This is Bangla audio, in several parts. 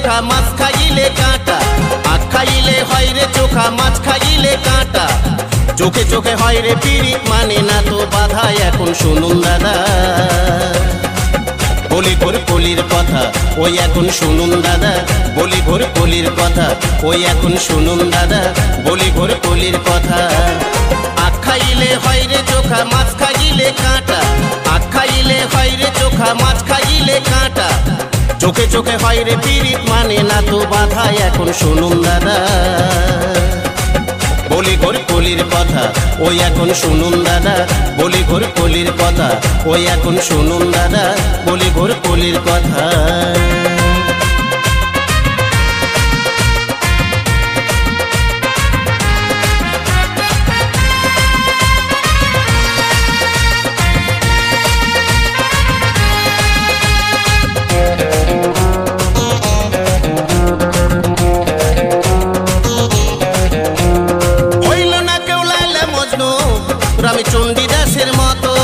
চোখা মাছ খাইলে কাঁটা, আখ খাইলে হয় রে চোখা মাছ খাইলে কাঁটা। চোখে চোখে হয় রে পিরিত মানে না তো বাধা। এখন শুনুন দাদা বলি ঘোর কলির কথা, ওই এখন শুনুন দাদা বলি ঘোর কলির কথা, ওই এখন শুনুন দাদা বলি ঘোর কলির কথা। আখ খাইলে হয় রে চোখা মাছ খাইলে কাঁটা, আখ খাইলে হয় রে চোখা মাছ খাইলে কাঁটা। চোখে চোখে হয় রে পিরিত মানে না তো বাধা। এখন শুনুন দাদা বলি ঘোর কলির কথা, ওই এখন শুনুন দাদা বলি ঘোর কলির কথা, ওই এখন শুনুন দাদা বলি ঘোর কলির কথা। আমি চণ্ডীদাসের মতো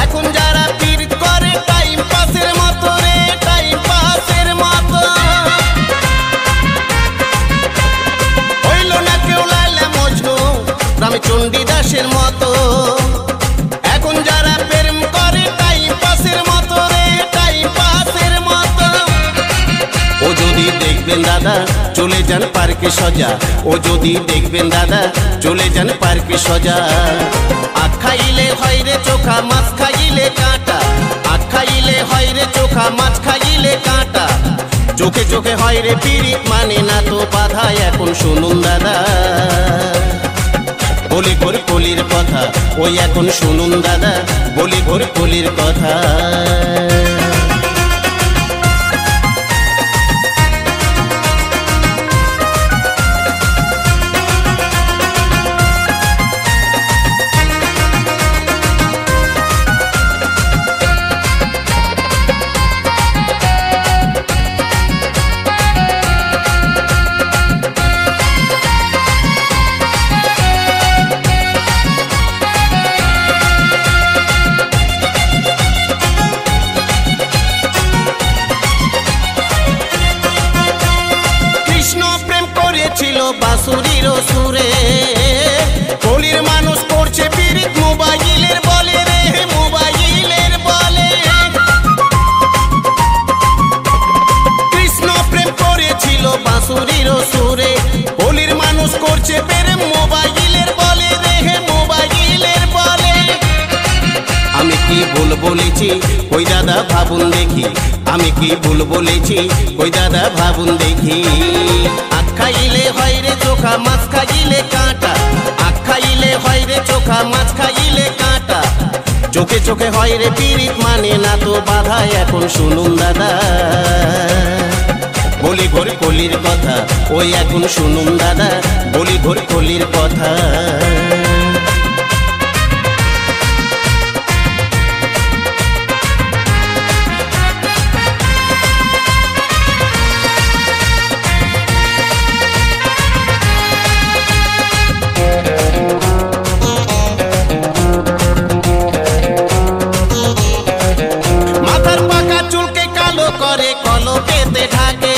এখন যারা পীর করে টাইম পাসের মতো রে, টাইম পাসের মতো। হইল না কেউ লাইলা মজনু আমি চণ্ডীদাসের মতো এখন যারা প্রেম করে টাইম পাসের মতো রে, টাইম পাসের মতো। ও যদি দেখবেন দাদা চলে যান পার্কে সজা, ও যদি দেখবেন দাদা চলে যান পার্কে সজা। আখ খাইলে হয় রে চোখা মাছ খাইলে কাঁটা, আখ খাইলে হয় রে চোখা মাছ খাইলে কাঁটা। চোখে চোখে হয় রে পিরিত মানে না তো বাধা। এখন শুনুন দাদা বলি ঘোর কলির কথা, ওই এখন শুনুন দাদা বলি ঘোর কলির কথা। বাঁশুরির সুরে কলির মানুষ করছে পিরিত মোবাইলের বলে রে, মোবাইলের বলে। কৃষ্ণ প্রেম করেছিল বাঁশুরির সুরে, কলির মানুষ করছে প্রেম মোবাইলের বলে রে, মোবাইলের বলে। আমি কি ভুল বলেছি কই দাদা ভাবুন দেখি, আমি কি ভুল বলেছি কই দাদা ভাবুন দেখি। আখ খাইলে হয় রে চোখা মাছ খাইলে কাঁটা, আখ খাইলে হয় রে চোখা মাছ খাইলে কাঁটা। চোখে চোখে হয় রে পিরিত মানে না তো বাধা। এখন শুনুন দাদা বলি ঘোর কলির কথা, ওই এখন শুনুন দাদা বলি ঘোর কলির কথা। কলকেতে ঢাকে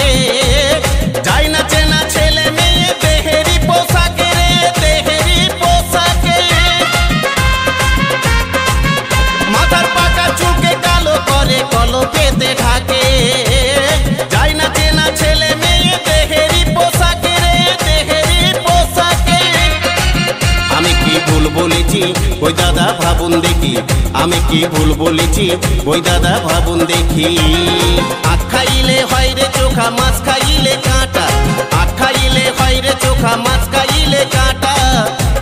যাই না চেনা ছেলে মেয়ে দেহেরি পোশাকে রে, দেহেরি পোশাকে। মাথার পাকা চুলকে কালো করে কলকেতে ঢাকে যাই না চেনা ছেলে মেয়ে দেহেরি পোশাকে রে, দেহেরি পোশাকে। আমি কি ভুল বলেছি ওই দাদা ভাবুন দেখি, আমি কি ভুল বলেছি ওই দাদা ভাবুন দেখি। আখ খাইলে হয় রে চোখা মাছ খাইলে কাঁটা, আখ খাইলে হয় রে চোখা মাছ খাইলে কাঁটা।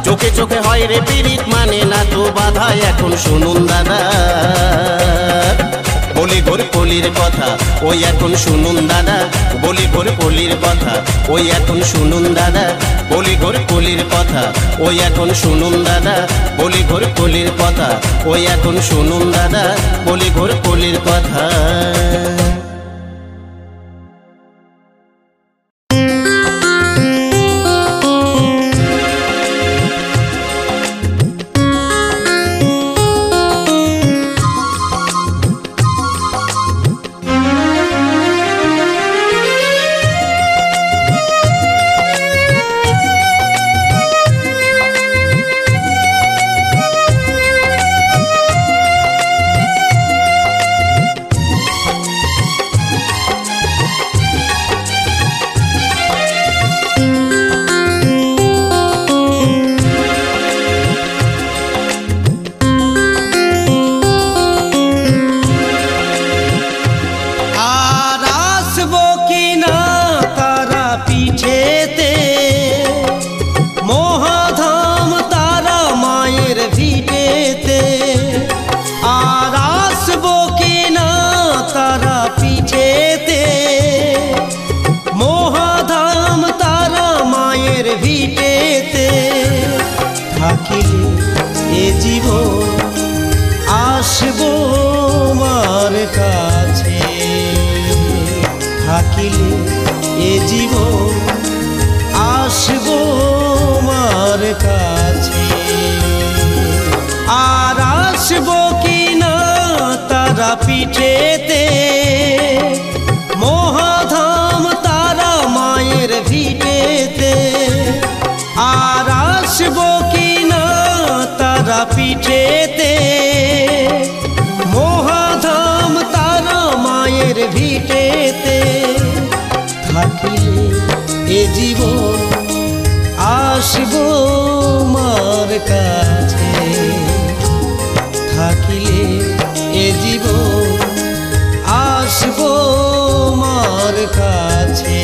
চোখে চোখে হয় রে পিরিত মানে না তো বাধা। এখন শুনুন দাদা বলি ঘোর কলির কথা, ওই এখন শুনুন দাদা বলি ঘোর কলির কথা, ওই এখন শুনুন দাদা বলি ঘোর কলির কথা, ওই এখন শুনুন দাদা বলি ঘোর কলির কথা, ওই এখন শুনুন দাদা বলি ঘোর কলির কথা। আসবো কিনা তারা পিঠেতে, মহাধাম তারা মায়ের ভিটেতে। আর আসবো কিনা তারা পিঠেতে, মহাধাম তারা মায়ের ভিটেতে। থাকিলে এ জীবন আসবো মার কাছে, থাকিলে এ জীবন আসবো মার কাছে।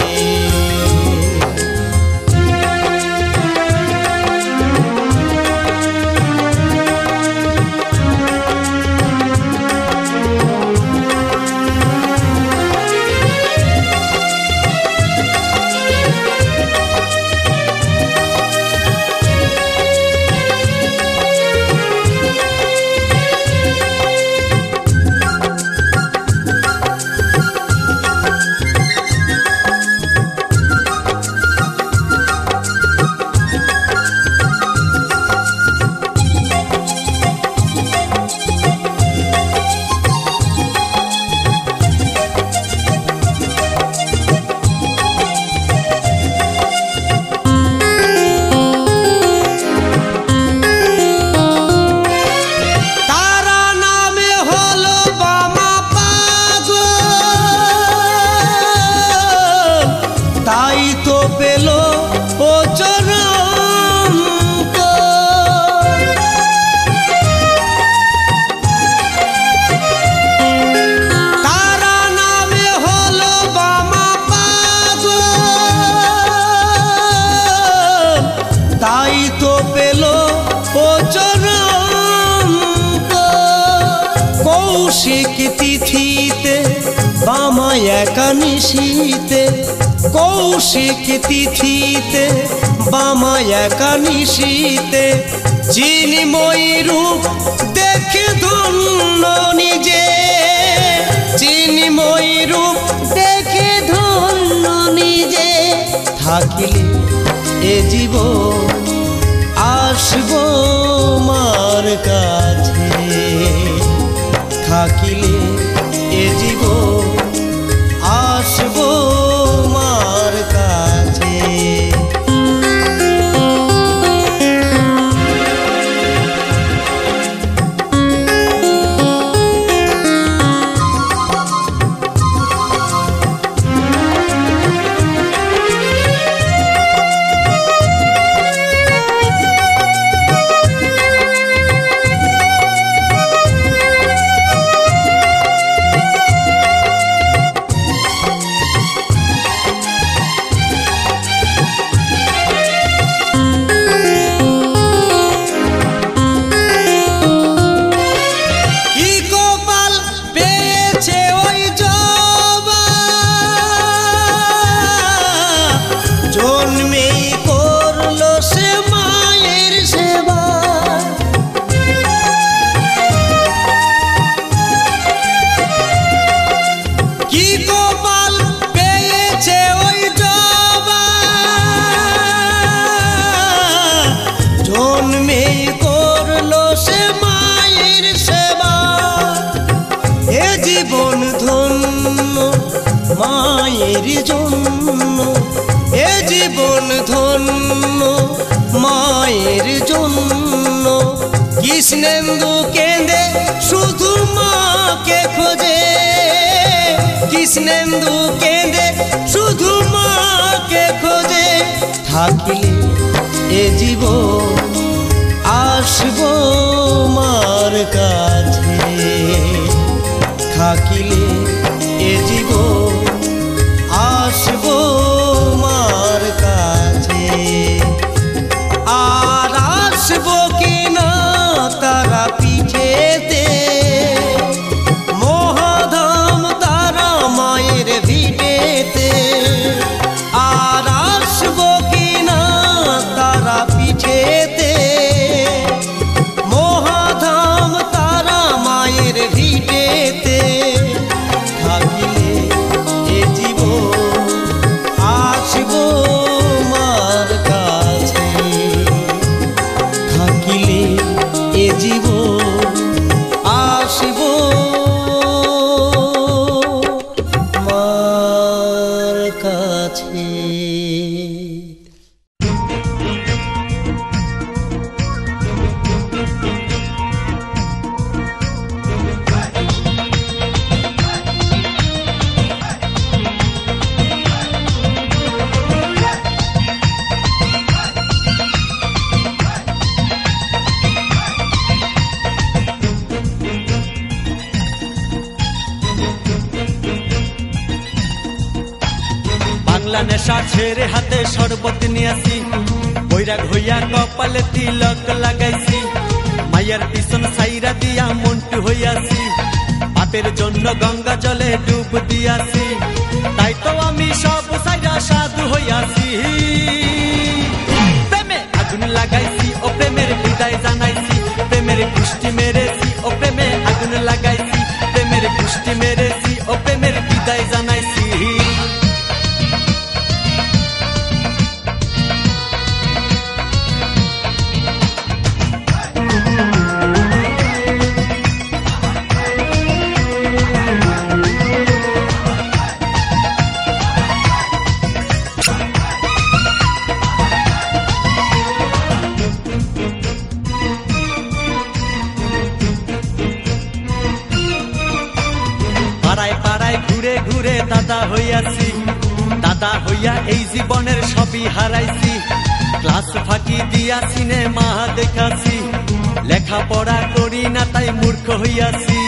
কৌশিক তিথিতে বামা একানিশীতে, কৌশিক তিথিতে বামা একানিশীতে। চিন্ময়ী রূপ দেখে ধন্য নিজে, চিন্ময়ী রূপ দেখে ধন্য নিজে। থাকিলে এ জীবন আসবো মার কাছে, থাকিলে এ জীবন আসবো মার কাছে। মায়ের জন্য এ জীবন ধন্য, মায়ের জন্য। কৃষ্ণেন্দু কেঁদে শুধু মাকে খোঁজে, কৃষ্ণেন্দু কেঁদে শুধু মাকে খোঁজে। থাকিলে এ জীবন আসবো মার কাছে, থাকিলে এ জীবন আসবো মার কাছে। আর আসবো কিনা তারা পিঠেতে, মহাধাম তারা মায়ের ভিটেতে। আর আসবো কিনা তারা পিঠেতে, মহাধাম তারা মায়ের ভিটেতে। বাংলা নেশা ছেড়ে হাতে শরবত নিয়েছি, বৈরাগ হইয়া কপালে তিলক লাগাইছি, মাইয়ার পিছন সাইরা দিয়া মন্টু হইয়াছি, পাপের জন্য গঙ্গা জলে ডুব দিয়াছি, তাই তো আমি সব সাইরা সাধু হইয়াছি। প্রেমে আগুন লাগাইছি ও প্রেমের বিদায় জানাইছি, প্রেমের কুষ্টি মেরেছি ও প্রেমে আগুন লাগাইছি, প্রেমের কুষ্টি মেরেছি ও প্রেমের বিদায় জানাইছি। পাড়ায় পাড়ায় ঘুরে ঘুরে দাদা হইয়াছি, দাদা হইয়া এই জীবনের সবই হারাইছি, ক্লাস ফাঁকি দিয়া সিনেমা দেখাছি, লেখাপড়া করি না তাই মূর্খ হইয়াছি।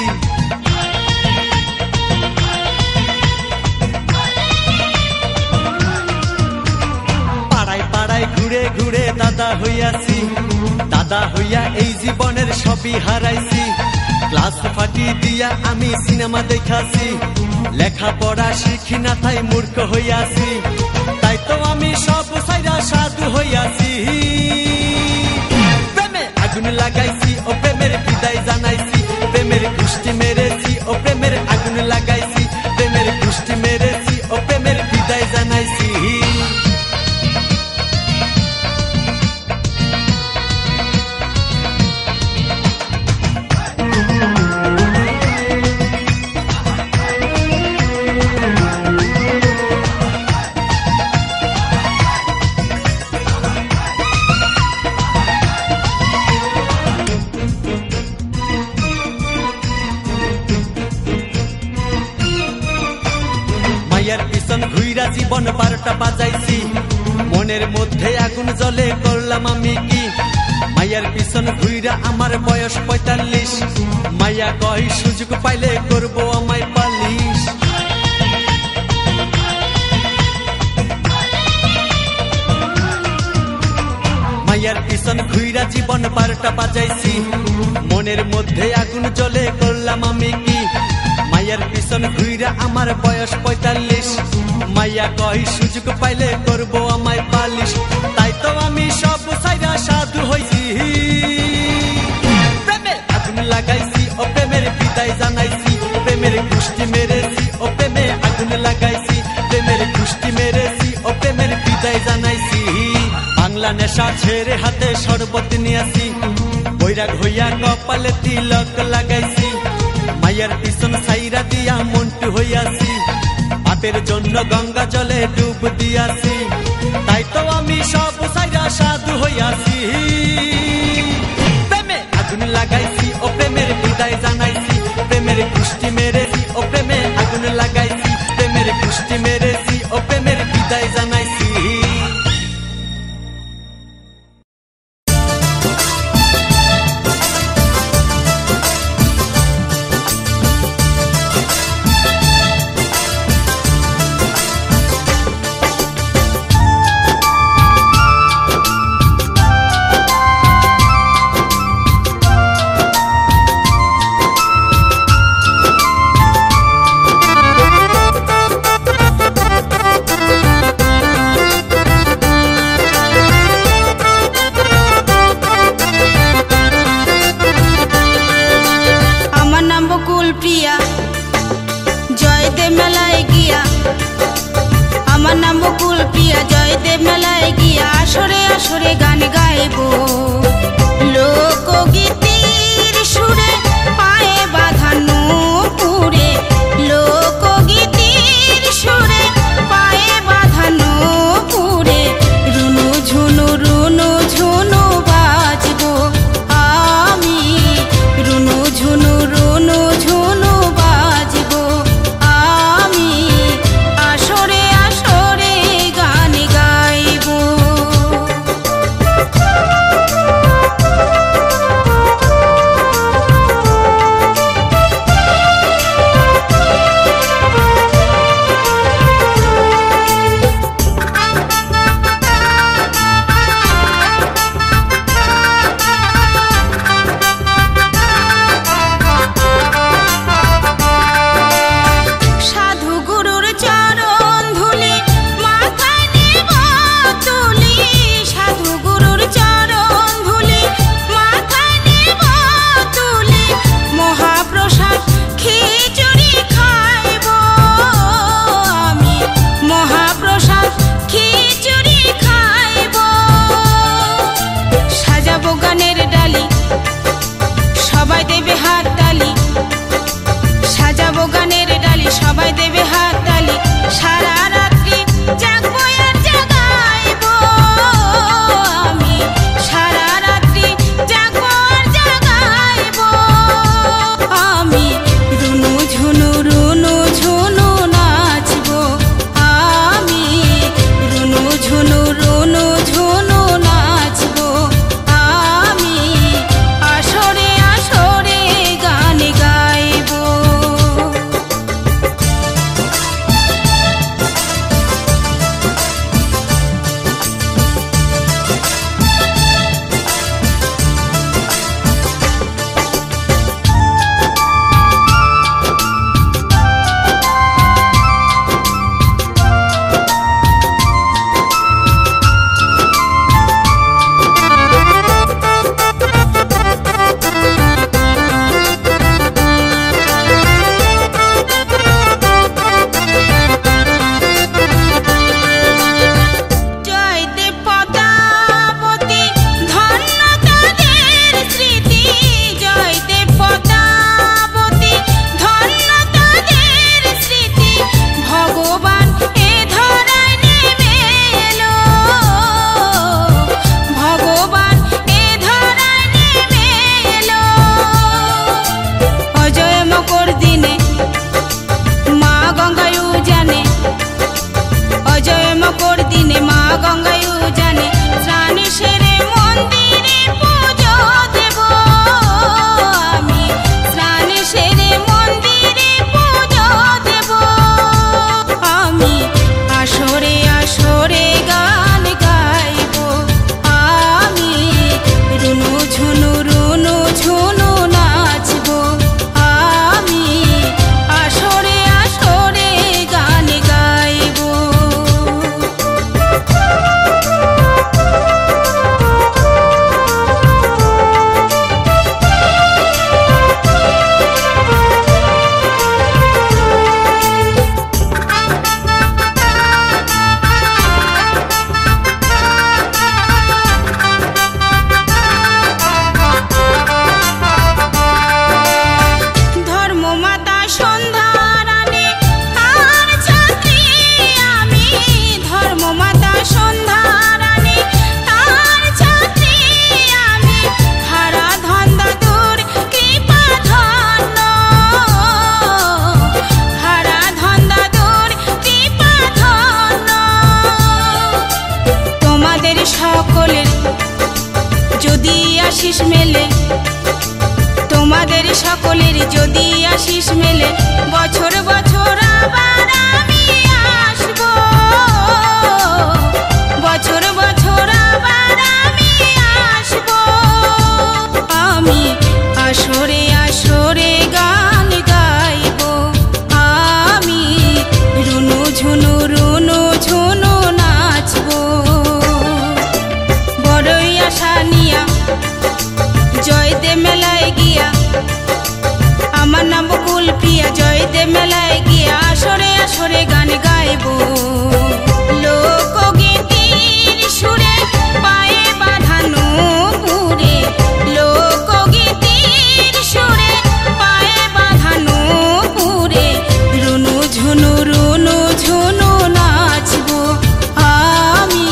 পাড়ায় পাড়ায় ঘুরে ঘুরে দাদা হইয়াছি, দাদা হইয়া এই জীবনের সবই হারাইছি, ক্লাস ফাঁকি দিয়া আমি সিনেমা দেখাছি, লেখাপড়া শিখি না তাই মূর্খ হইয়াছি, তাই তো আমি সব সাইরা সাধু হইয়াছি। প্রেমে আগুন লাগাইছি ও প্রেমের বিদায় জানাইছি, প্রেমের কুষ্টি মেরেছি ও প্রেমের আগুন লাগাইছি, প্রেমের কুষ্টি মেরেছি ও প্রেমের বিদায় জানাইছি। মাইয়ার পিছন ঘুইরা জীবন 12টা বাজাইছি, মনের মধ্যে আগুন জ্বলে করলাম আমি কি, মাইয়ার পিছন ঘুইরা আমার বয়স 45, মাইয়া কই সুযোগ পাইলে করব আমায় পালিশ। মাইয়ার পিছন ঘুইরা জীবন 12টা বাজাইছি, মনের মধ্যে আগুন জ্বলে করলাম আমি কি, মাইয়ার পিছন ঘুইরা আমার বয়স 45, মাইয়া কই সুযোগ পাইলে করব আমায় পালিশ, তাই তো আমি সব সাইরা সাধু হইছি। প্রেমে আগুন লাগাইছি ও প্রেমের বিদায় জানাইছি, প্রেমের কুষ্টি মেরেছি ও প্রেমে আগুন লাগাইছি, প্রেমের কুষ্টি মেরেছি ও প্রেমের বিদায় জানাইছি। বাংলা নেশা ছেড়ে হাতে শরবত নিয়েছি, বৈরাগ হইয়া কপালে তিলক লাগাইছি, মাইয়ার পিছন সাইরা দিয়া মন্টু হইয়াছি, পাপের জন্য গঙ্গা জলে ডুব দিয়াছি, তাই তো আমি সব সাইরা সাধু হইয়াছি। প্রেমে আগুন লাগাইছি ও প্রেমের বিদায় জানাইছি, প্রেমের কুষ্টি মেরেছি ও প্রেমে আগুন লাগাইছি, প্রেমের কুষ্টি মেরেছি ও প্রেমের বিদায় জানাইছি। ফুলের যদি আশিস মেলে বছর বছর আবার আমি আসবো, বছর বছর আবার আমি আসবো। আমি আসরে আসরে গান গাইবো, আমি রুনু ঝুনু নাচবো। বড়ই আশা নিয়া জয়দে মেলায় গিয়া, আমার নাম বকুল প্রিয়া, জয়দে মেলায় গিয়া আসরে আসরে গান গাইবো। লোকগীতির সুরে পায়ে বাঁধানো পুরে, লোকগীতির সুরে পায়ে বাঁধানো পুরে, রুনু ঝুনু নাচবো। আমি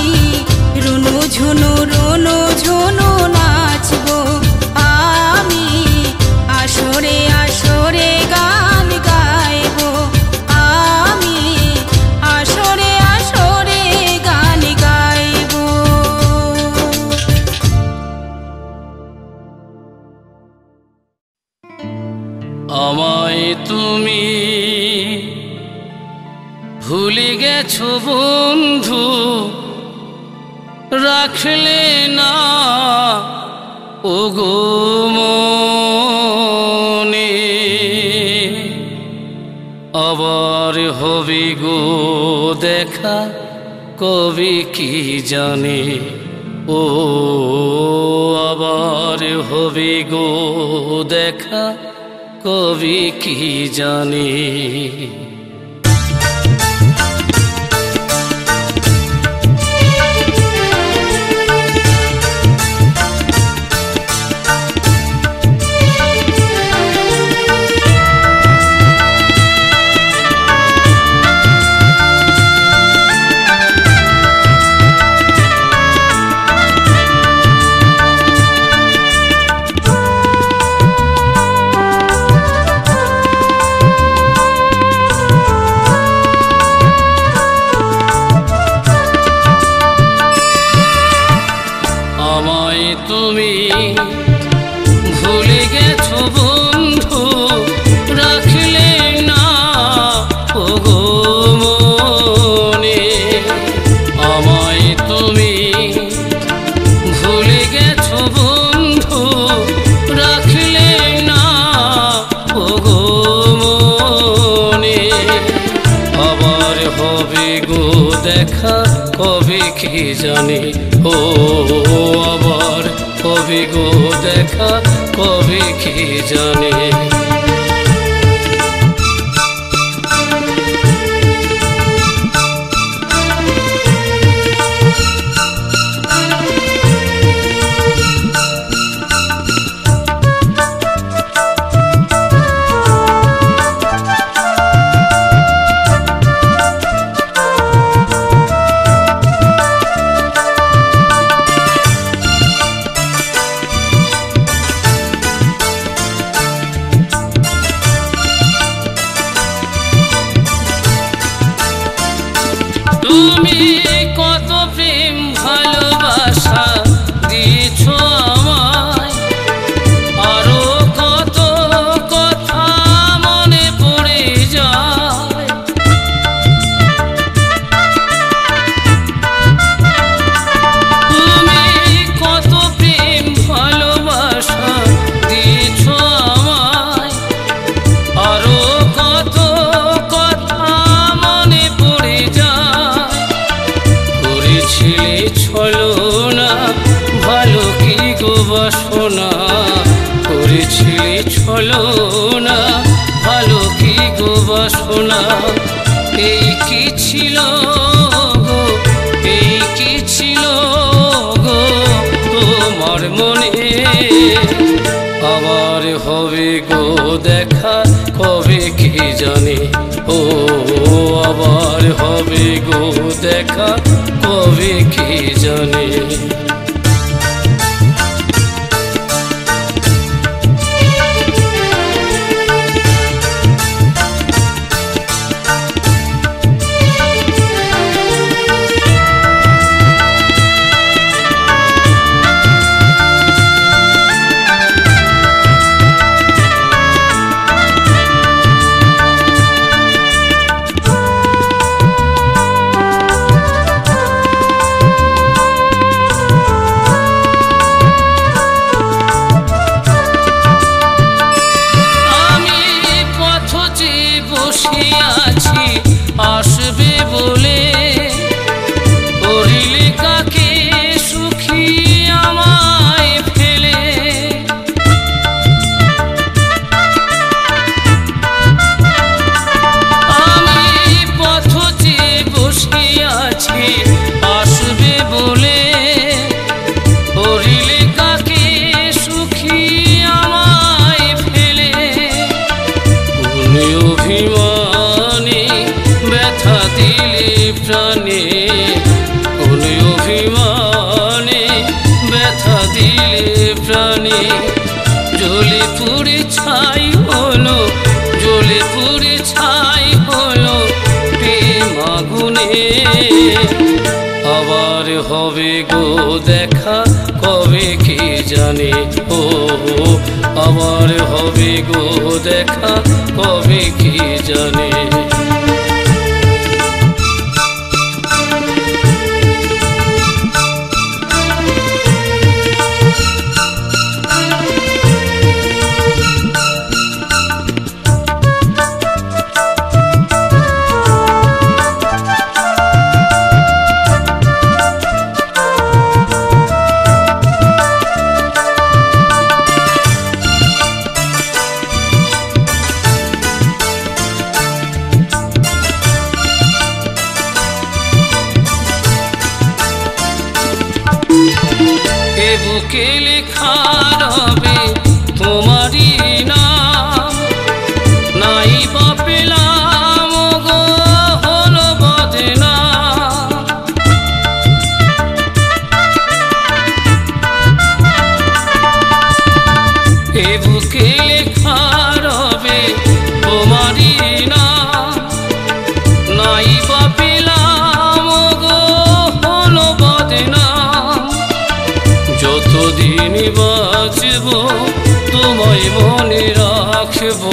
রুনু ঝুনু নাচবো। আমি আসরে আসরে গান গাইবো, আমি আসরে আসরে গান গাইবো। আমায় তুমি ভুলে গেছো বন্ধু, রাখলে না ওগো মনে, আবার হবে গো দেখা কবে কি জানে, ও আবার হবে গো দেখা কবে কি জানে। তুমি ভুলে গেছো বন্ধু, রাখলে না ওগো মনে, আমায় তুমি ভুলে গেছো বন্ধু, রাখলে না ওগো মনে, আবার হবে গো দেখা কবে কি জানে, ও আবার হবে গো দেখা কবে কি জানে। তুমি কত প্রেম ভালোবাসা দিয়েছো আমায়, আরো কত কথা মনে পড়ে যায়, তুমি কত প্রেম ভালোবাসা দিয়েছো আমায়, আরো কত কথা মনে পড়ে যায়, করেছিলে ছলনা ভালো কি গো বাসনা, করেছিলে ছলনা ভালো কি গো বাসনা, এই কি ছিল গো, এই কি ছিল গো তোমার মনে, আবার হবে গো দেখা কবে কি জানে, ও আবার হবে গো দেখা কবে কি জানে। কোন অভিমানে ব্যথা দিলে প্রাণে, কোন অভিমানে ব্যথা দিলে প্রাণে, জ্বলে পুড়ে ছাই হলো, জ্বলে পুড়ে ছাই হলো প্রেম আগুনে। আবার হবে গো দেখা কবে কি জানে, ও আবার হবে গো দেখা কবে কি জানে। এ বুকে লেখা রবে তোমারই নাম, নাই বা পেলাম গো হলো বদনাম। এ বুকে লেখা রবে তোমারই নাম, নাই বা পেলাম গো হলো বদনাম। যতদিন বাঁচব তোমায় মনে রাখব,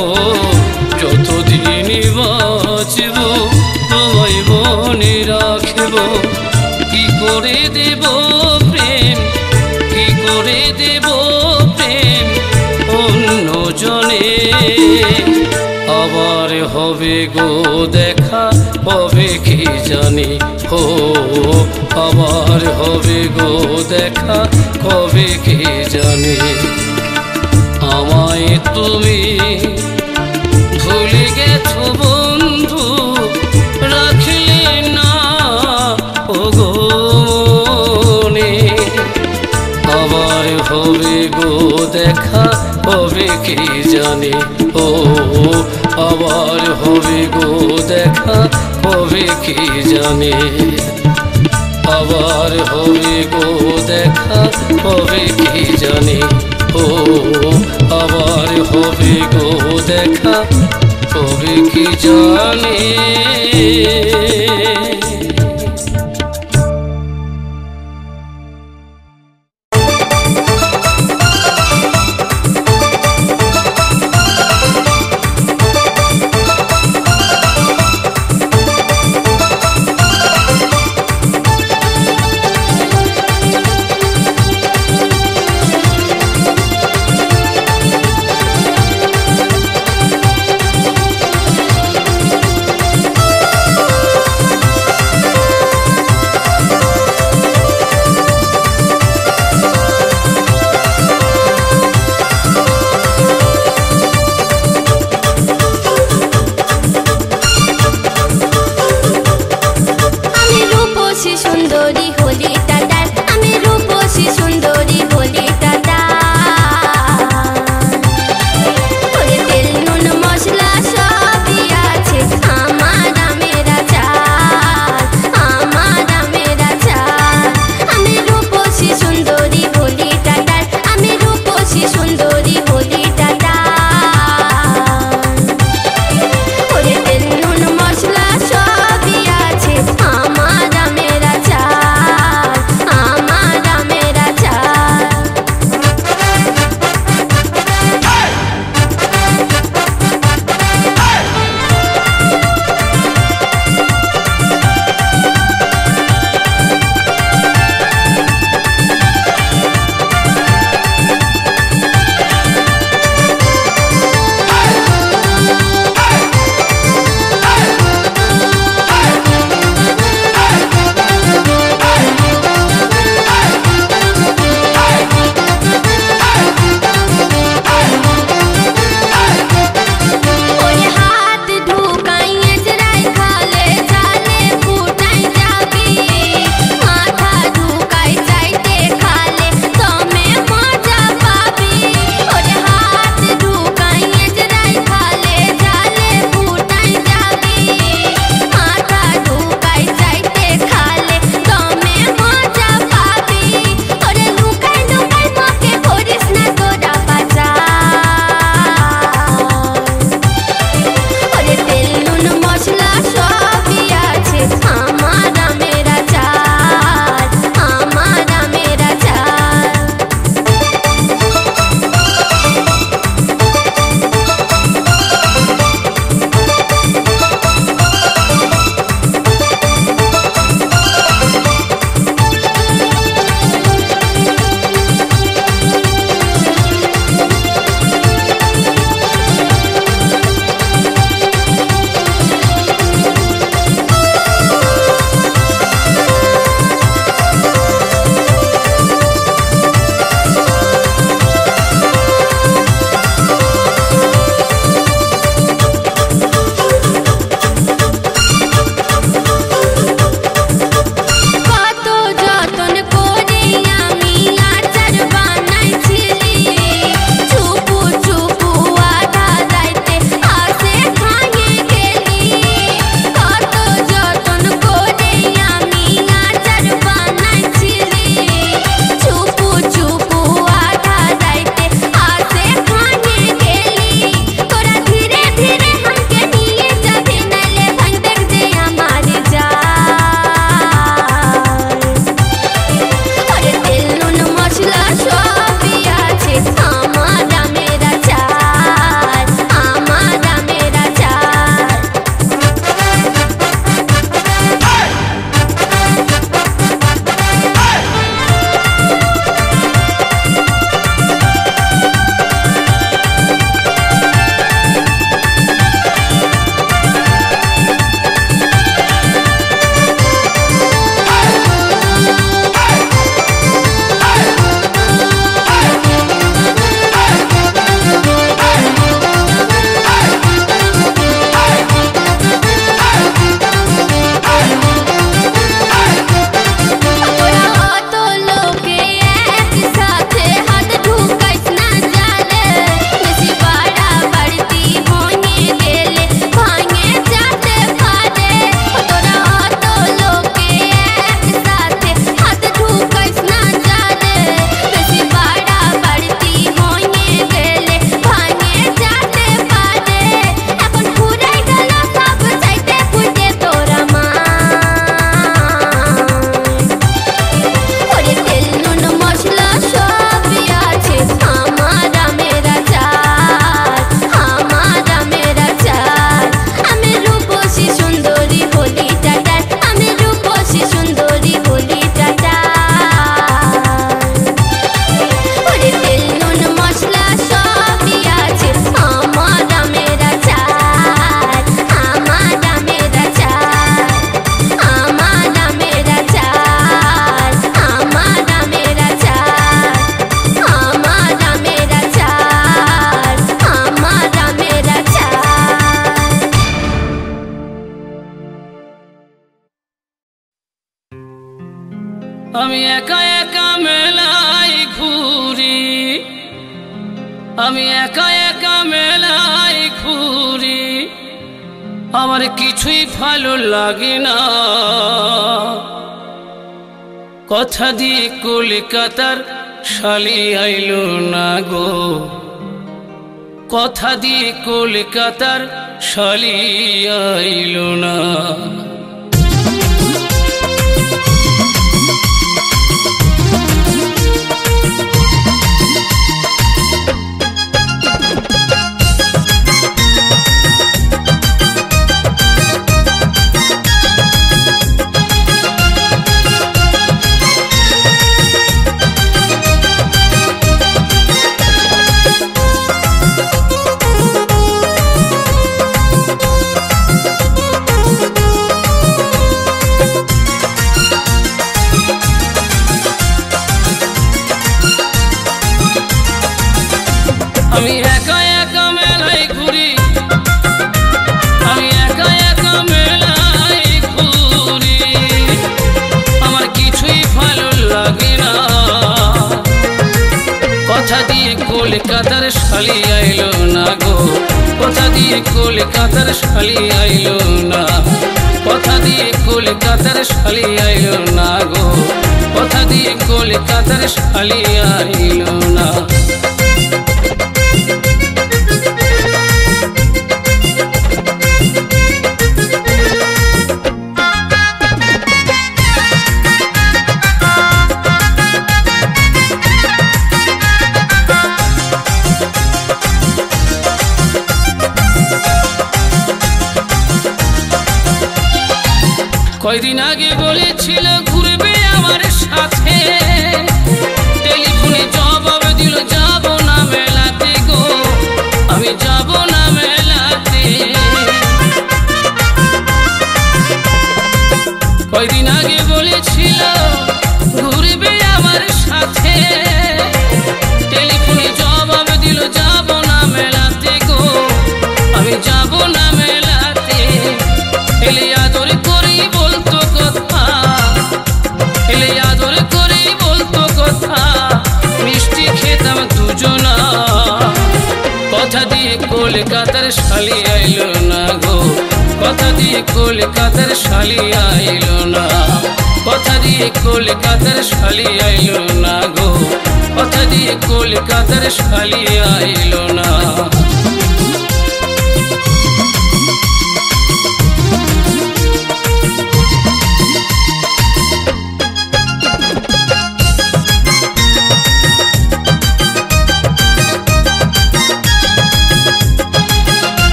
যতদিন বাঁচব তোমায় মনে রাখব। কি করে দেব প্রেম, কি করে দেব প্রেম অন্য জনে। আবার হবে গো দেখা কবে কি জানি, ও আবার হবে গো দেখা কবে কি জানি। আমায় তুমি ভুলে গেছো বন্ধু, রাখলে না ও গো মনে। আবার হবে গো দেখা কবে কি জানি, ও আবার হবে গো দেখা কবে কি জানি। আবার হবে গো দেখা কবে কি জানি, ও আবার হবে গো দেখা কবে কি জানি। আমি একা একা মেলায় ঘুরি, আমি একা একা মেলায় ঘুরি, আমার কিছুই ভালো লাগে না। কথা দিয়ে কলকাতার শালি আইলো না গো, কথা দিয়ে কলকাতার শালি আইলো না। আমি একা একা মেলায় ঘুরি, আমি একা একা মেলায় ঘুরি, আমার কিছুই ভালো লাগে না। কথা দিয়ে কলকাতার শালি আইলো না গো, কথা দিয়ে কলকাতার শালি আইলো না, কথা দিয়ে কলকাতার শালি আইলো না গো, কথা দিয়ে কলকাতার শালি আইলো না। কয়দিন আগে বলেছিল ঘুরবে আমার সাথে, টেলিফোনে জবাব দিল যাব না মেলাতে গো, আমি যাব না মেলাতে। কয়দিন আগে বলেছিল ঘুরবে আমার সাথে, টেলিফোনে জবাব দিল যাব না মেলাতে গো, আমি যাব না মেলাতে। এলে আদর করেই বলতো কথা, এলে আদর করেই বলতো কথা, মিষ্টি খেতাম দুজনা। কথা দিয়ে কলকাতার শালি আইলো না গো, কথা দিয়ে কলকাতার শালি আইলো না, কথা দিয়ে কলকাতার শালি আইলো না গো, কথা দিয়ে কলকাতার শালি আইলো না।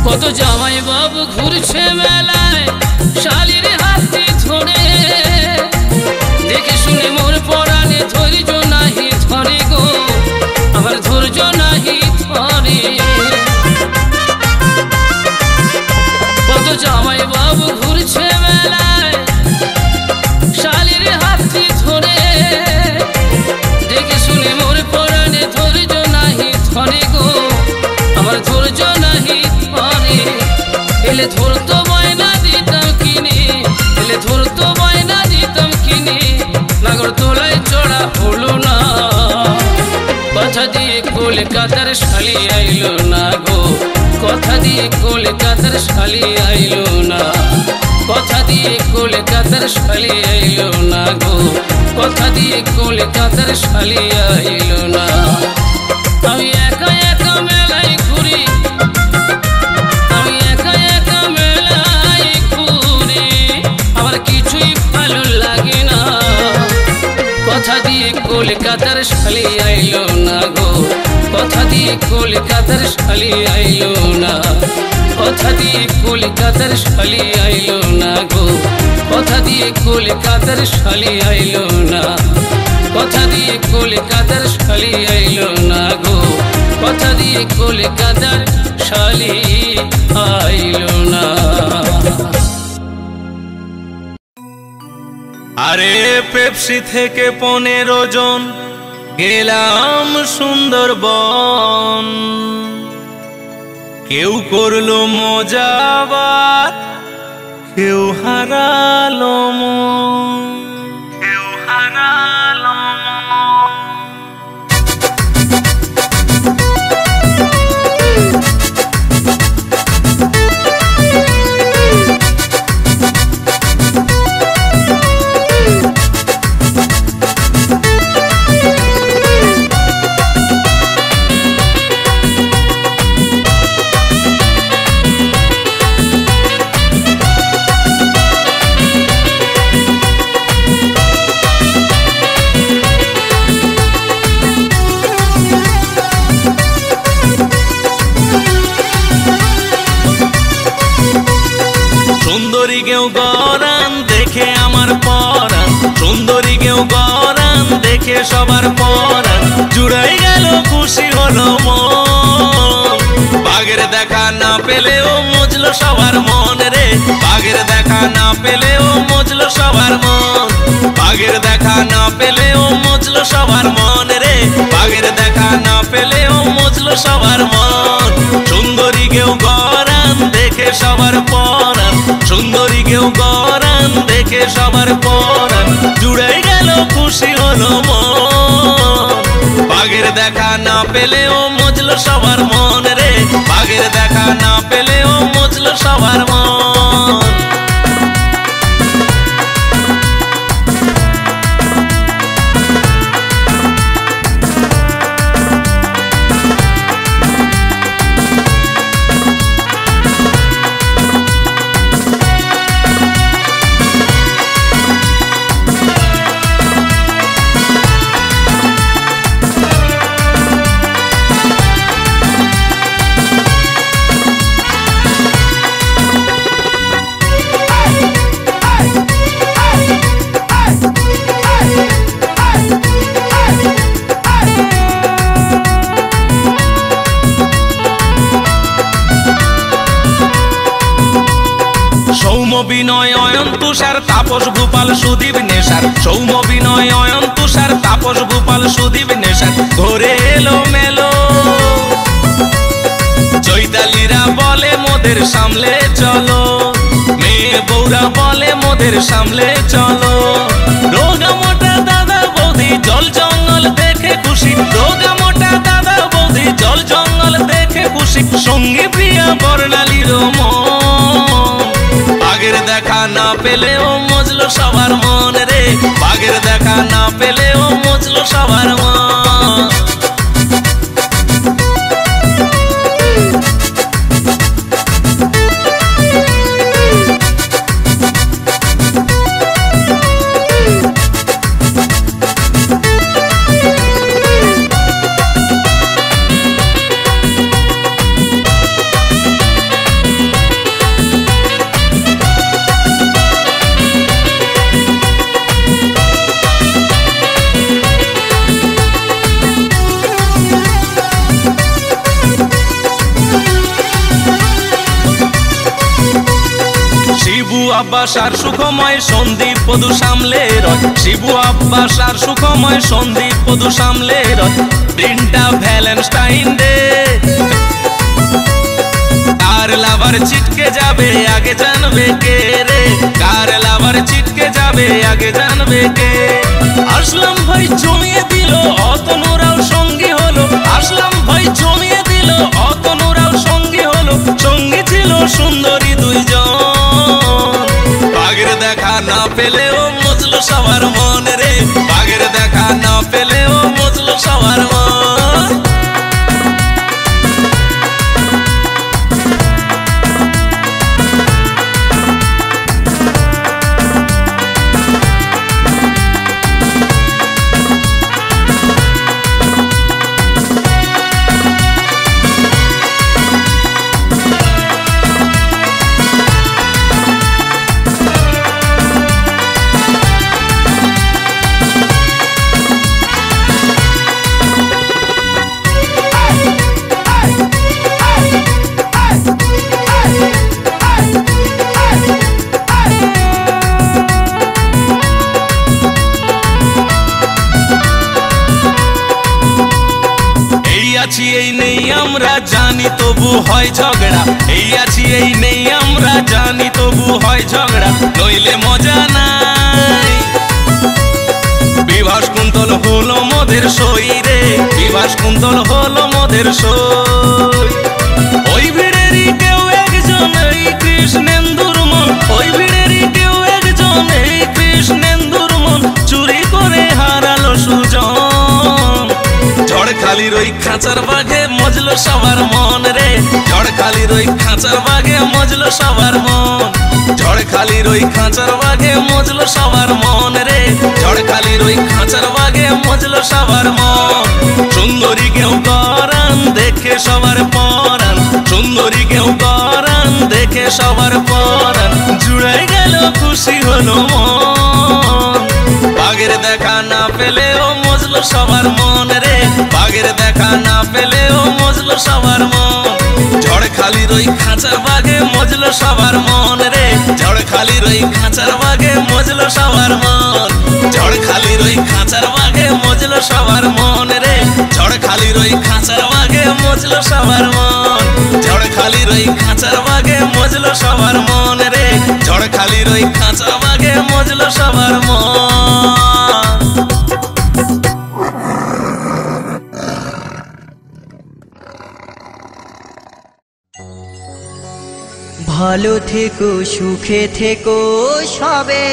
কত জামাই বাবু ঘুরছে মেলায় শালির হাতে ধরে, দেখে শুনে মোর পরাণে ধৈর্য নাহি ধরে গো, আমার ধৈর্য নাহি ধরে। কত জামাই বাবু ঘুরছে মেলায় শালির হাতে ধরে, দেখে শুনে মোর পরাণে ধৈর্য নাহি ধরে গো, আমার ধৈর্য নাহি ধরে। এলে ধরতো বায়না দিতাম কিনে, এলে ধরতো বায়না দিতাম কিনে, নাগর তোলায় চড়া হলো না। কথা দিয়ে কলকাতার শালি আইলো না গো, কথা দিয়ে কলকাতার শালি আইলো না, কথা দিয়ে কলকাতার শালি আইলো না গো, কথা দিয়ে কলকাতার শালি আইলো না। আমি একা একা মেলায় ঘুরি, আমি একা একা মেলায় ঘুরি, আমার কিছুই ভালো লাগে না। কথা দিয়ে কলকাতার শালি আইলো না গো, কথা দিয়ে কলকাতার শালি আইলো না, কথা দিয়ে কলকাতার শালি আইলো না গো, কথা দিয়ে কলকাতার শালি আইলো না, কথা দিয়ে কলকাতার শালি আইলো না গো, কথা দিয়ে কলকাতার শালি আইলো। আরে পেপসি থেকে 15 জন গেলাম সুন্দরবন, কেউ করলো মজা আবার কেউ হারালো মন, কেউ হারালো মন। সুন্দরী কেউ গরান দেখে আমার পরাণ, সুন্দরী কেউ গরান দেখে সবার পরাণ জুড়াই গেল, খুশি হলো মন। বাঘের দেখা না পেলেও মজলো সবার মন রে, বাঘের দেখা না পেলেও মজলো সবার মন, বাঘের দেখা না পেলেও মজলো সবার মন রে, বাঘের দেখা না পেলেও মজলো সবার মন। সুন্দরী কেউ গরান দেখে সবার পরাণ, সুন্দরী কেউ গরান দেখে সবার পরাণ জুড়ে গেল, খুশি হলো মন। বাঘের দেখা না পেলেও মজলো সবার মন রে, বাঘের দেখা না পেলেও মজলো সবার মন। সৌম্য বিনয় অয়ন তুষার তাপস গোপাল সুদীপ নেশার, সৌম্য বিনয় অয়ন তুষার তাপস গোপাল সুদীপ নেশার ঘরে এলো মেলো। চৈতালিরা বলে মোদের সামলে চলো, মেয়ে বৌরা বলে মোদের সামলে চলো। রোগা মোটা দাদা বৌদি জল জঙ্গল দেখে খুশি, রোগা মোটা দাদা বৌদি জল জঙ্গল দেখে খুশি, সঙ্গী প্রিয়া বর্ণালীর মন। বাঘের দেখা না পেলেও মজলো সবার মন রে, বাঘের দেখা না পেলেও মজলো সবার মন। শিবু আব্বাস আর সুখময় সন্দীপ পদু সামলে রয়, শিবু আব্বাস আর সুখময় সন্দীপ পদু সামলে রয়। দিনটা ভ্যালেন্টাইন ডে, কার লাভার চিটকে যাবে আগে জানবে কে রে, কার লাভার চিটকে যাবে আগে জানবে কে। আসলাম ভাই জমিয়ে দিল অতনুরাও সঙ্গী হলো, আসলাম ভাই জমিয়ে দিল অতনুরাও সঙ্গী হলো, সঙ্গী ছিল সুন্দরী দুইজন। বাঘের দেখা না পেলেও মজলো সবার মন রে, বাঘের দেখা না পেলেও মজলো সবার মন। আছি এই নেই আমরা জানি তবু হয় ঝগড়া, এই আছি এই নেই আমরা জানি তবু হয় ঝগড়া, নইলে মজা নাই। বিভাস কুন্তল হলো মোদের সই রে, বিভাস কুন্তল হলো মোদের সই। ওই ভিড়েরই কেউ একজন এই কৃষ্ণেন্দুর মন, ওই ভিড়েরই কেউ একজন এই কৃষ্ণেন্দুর মন চুরি করে হারালো সুজন। ঝড়খালির ওই খাঁচার বাঘে মজলো সবার মন রে, ঝড়খালির ওই খাঁচার বাঘে মজলো সবার মন, ঝড়খালির ওই খাঁচার বাঘে মজলো সবার মন রে, ঝড়খালির ওই খাঁচার বাঘে মজলো সবার মন। সুন্দরী কেউ গরান দেখে সবার পরাণ, সুন্দরী কেউ গরান দেখে সবার পরাণ, জুড়ে গেল খুশি হলো মন। বাঘের দেখা না পেলেও মজলো সবার মন রে, বাঘের দেখা না পেলেও মজলো সবার মন। ঝড়খালির ওই খাঁচার বাঘে মজলো সবার মন রে, ঝড়খালির ওই খাঁচার বাঘে মজলো সবার মন, ঝড়খালির ওই খাঁচার বাঘে মজলো সবার মন রে, ঝড়খালির ওই খাঁচার বাঘে মজলো সবার মন, ঝড়খালির ওই খাঁচার বাঘে মজলো সবার মন রে, ঝড়খালির ওই খাঁচার বাঘে মজলো সবার মন। ভালো থেকো সুখে থেকো সবে,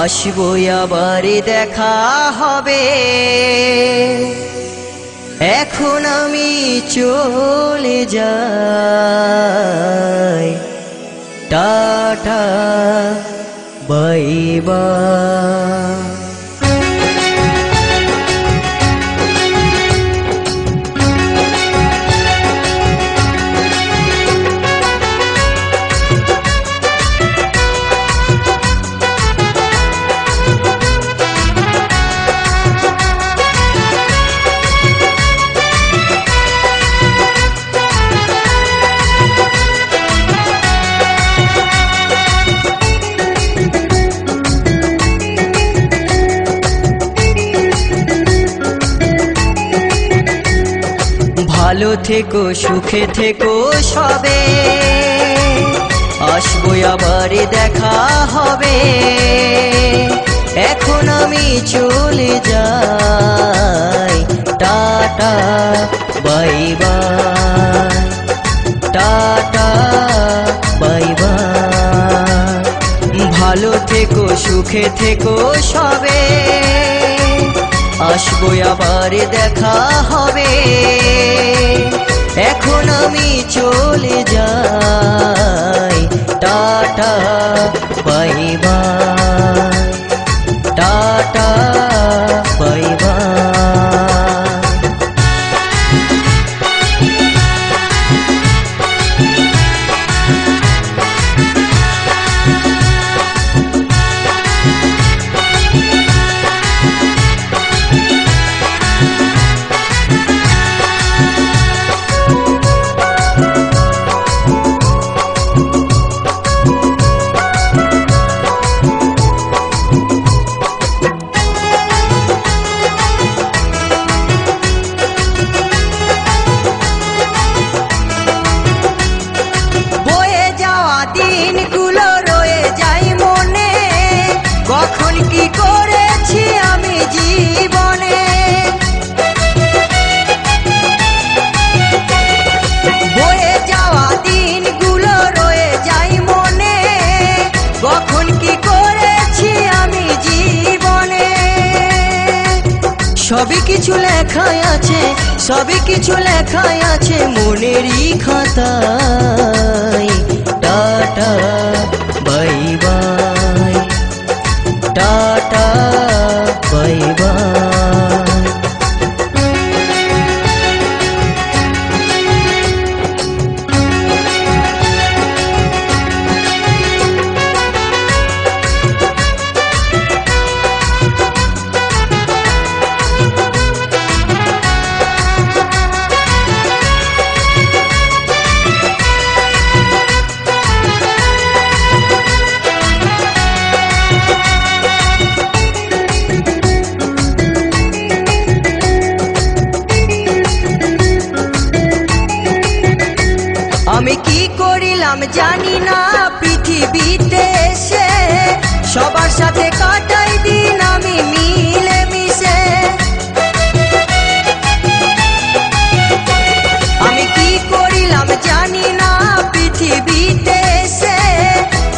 আসবো আবার দেখা হবে। এখন আমি চলে যাই, টাটা বাই বাই। ভালো থেকো সুখে থেকো সবে, আসবো আবার দেখা হবে। এখন আমি চলে যাই, tata bye bye, tata bye by. ভালো থেকো সুখে থেকো সবে, আসবো আবার দেখা হবে। এখন আমি চলে যাই, tata bye bye, tata bye by. সবই কিছু লেখাই আছে, সবই কিছু লেখাই আছে মনেরই খাতায়। Tata bye bye, tata bye by. জানি না পৃথিবীতে এসে সবার সাথে কাটাই দিন আমি মিলে মিশে। আমি কি করিলাম জানি না পৃথিবীতে এসে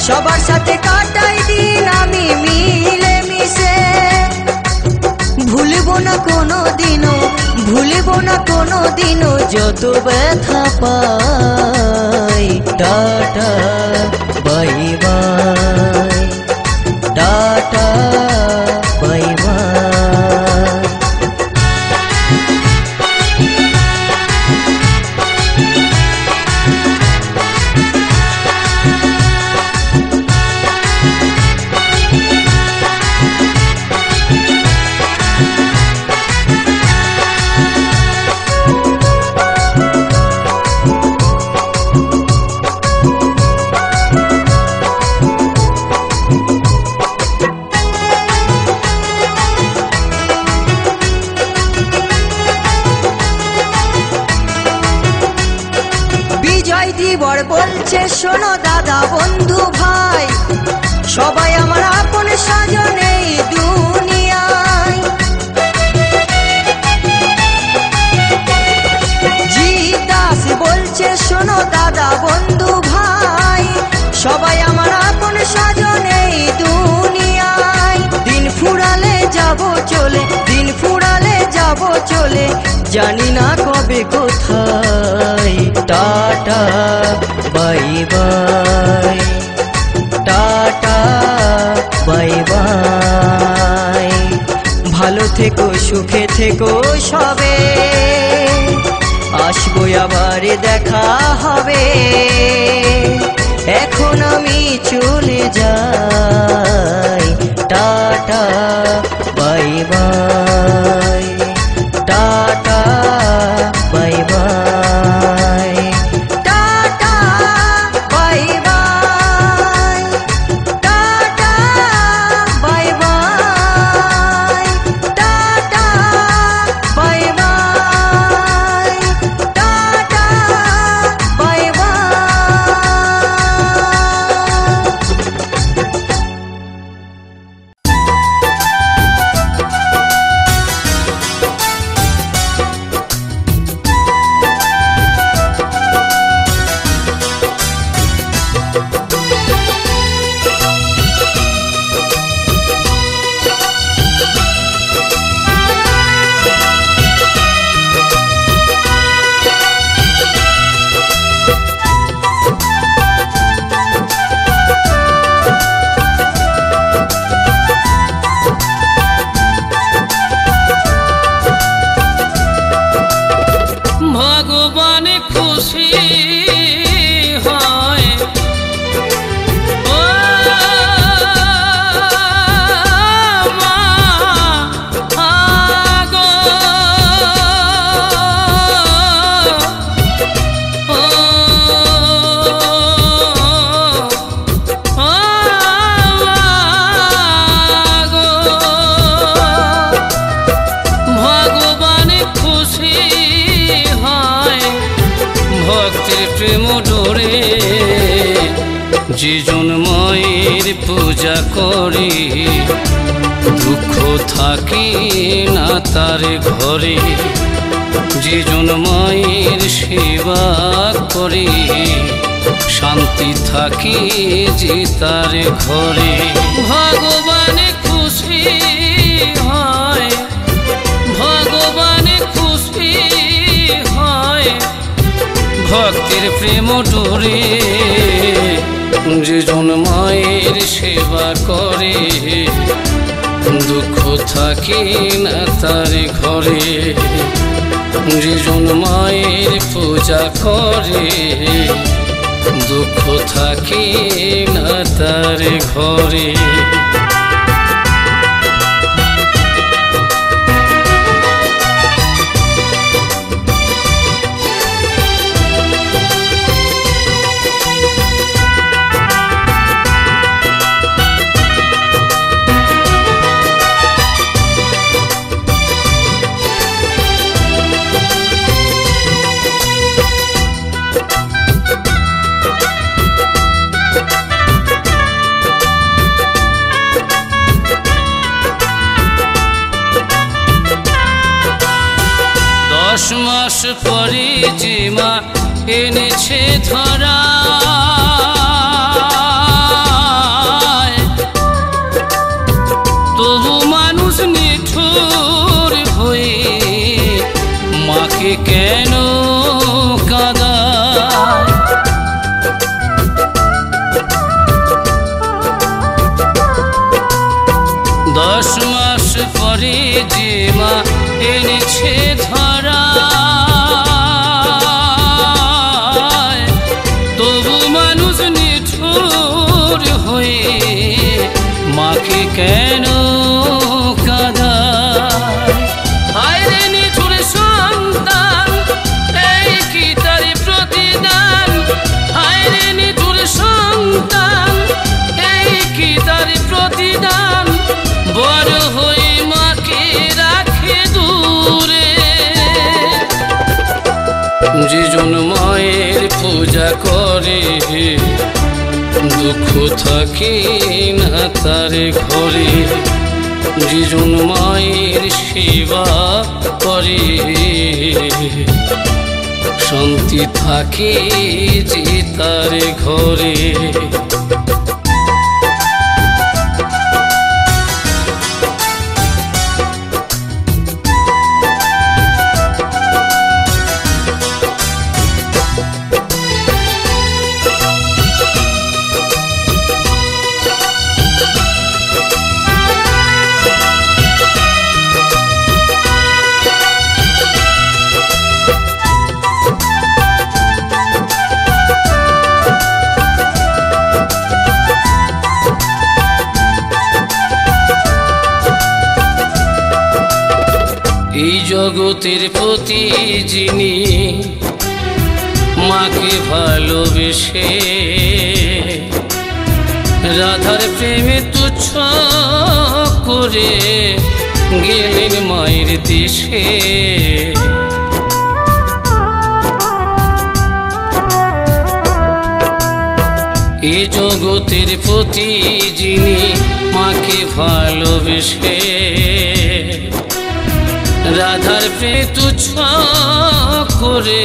সবার সাথে কাটাই দিন আমি মিলে মিশে। ভুলব না কোনো দিনও, ভুলব না কোনো দিনও যত ব্যথা পাই। Tata bye bye, tata bye bye. Bijoy দিবর বলছে শোনো দাদা বন্ধু ভাই, সবাই আমার আপন স্বজন এই দুনিয়ায়। জিৎ দাস বলছে শোনো দাদা বন্ধু ভাই, সবাই আমার আপন স্বজন এই দুনিয়ায়। দিন ফুরালে যাব চলে, দিন ফুরালে যাব চলে, জানি না কবে কোথায়। Tata bye bye, tata bye by. ভালো থেকো সুখে থেকো সবে, আসবো আবার দেখা হবে। এখন আমি চলে যাই। Tata bye bye, tata bye bye, tata bye bye, tata bye bye, tata bye bye, tata bye by. ভগবান খুশি হয় ও মা আগো, ও আগো। ভগবান খুশি হয় ভক্তের প্রেম ডোরে, যেজন মায়ের পূজা করে দুঃখ থাকে না তার ঘরে। যেজন মায়ের সেবা করে শান্তি থাকে যে তার ঘরে। ভগবান খুশি হয়, ভগবান খুশি হয় ভক্তের প্রেম ডোরে, যেজন মায়ের সেবা করে দুঃখ থাকে না তার ঘরে। যেজন মায়ের পূজা করে দুঃখ থাকে না তার ঘরে। 10 মাস পরে যে মা এনেছে ধরা তবু মানুষ নিঠুর হয়ে মাকে কেন কাঁদায় 10 মাস পরে যে মা এনেছে ধরা তবু মানুষ নিঠুর হয়ে মাকে কেন কাঁদায় হায়রে নিঠুর সন্তান এই কি তার প্রতিদান হায়রে নিঠুর সন্তান এই কি তার প্রতিদান বড় হয়ে মাকে রাখে দূরে যেজন মায়ের পূজা করে দুঃখ থাকে না তার ঘরে যেজন মায়ের সেবা করে শান্তি থাকে যে তার ঘরে এই জগতের প্রতি যিনি মাকে ভালোবেসে রাধার প্রেমে তুচ্ছ করে গেলেন মায়ের দেশে এই জগতের প্রতি যিনি মাকে ভালোবেসে রাধার প্রেমে তুচ্ছ করে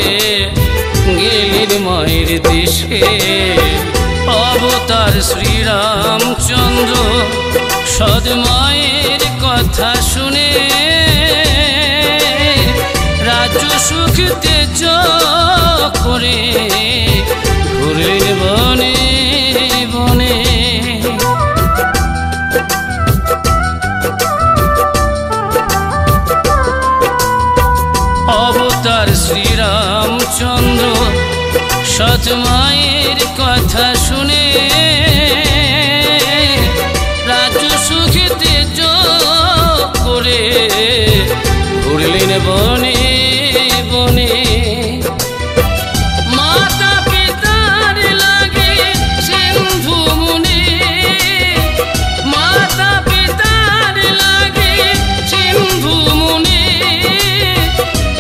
গেলেন মায়ের দেশে অবতার শ্রীরামচন্দ্র সদ মায়ের কথা শুনে রাজ্য সুখ তেজ করে ঘুরলেন বনে বনে অবতার শ্রীরামচন্দ্র সৎ মায়ের কথা শুনে রাজ্য সুখে তেজ করে ঘুরলেন বনে বনে মাতা পিতার লাগে সিন্ধু মুনি মাতা পিতার লাগে সিন্ধু মুনি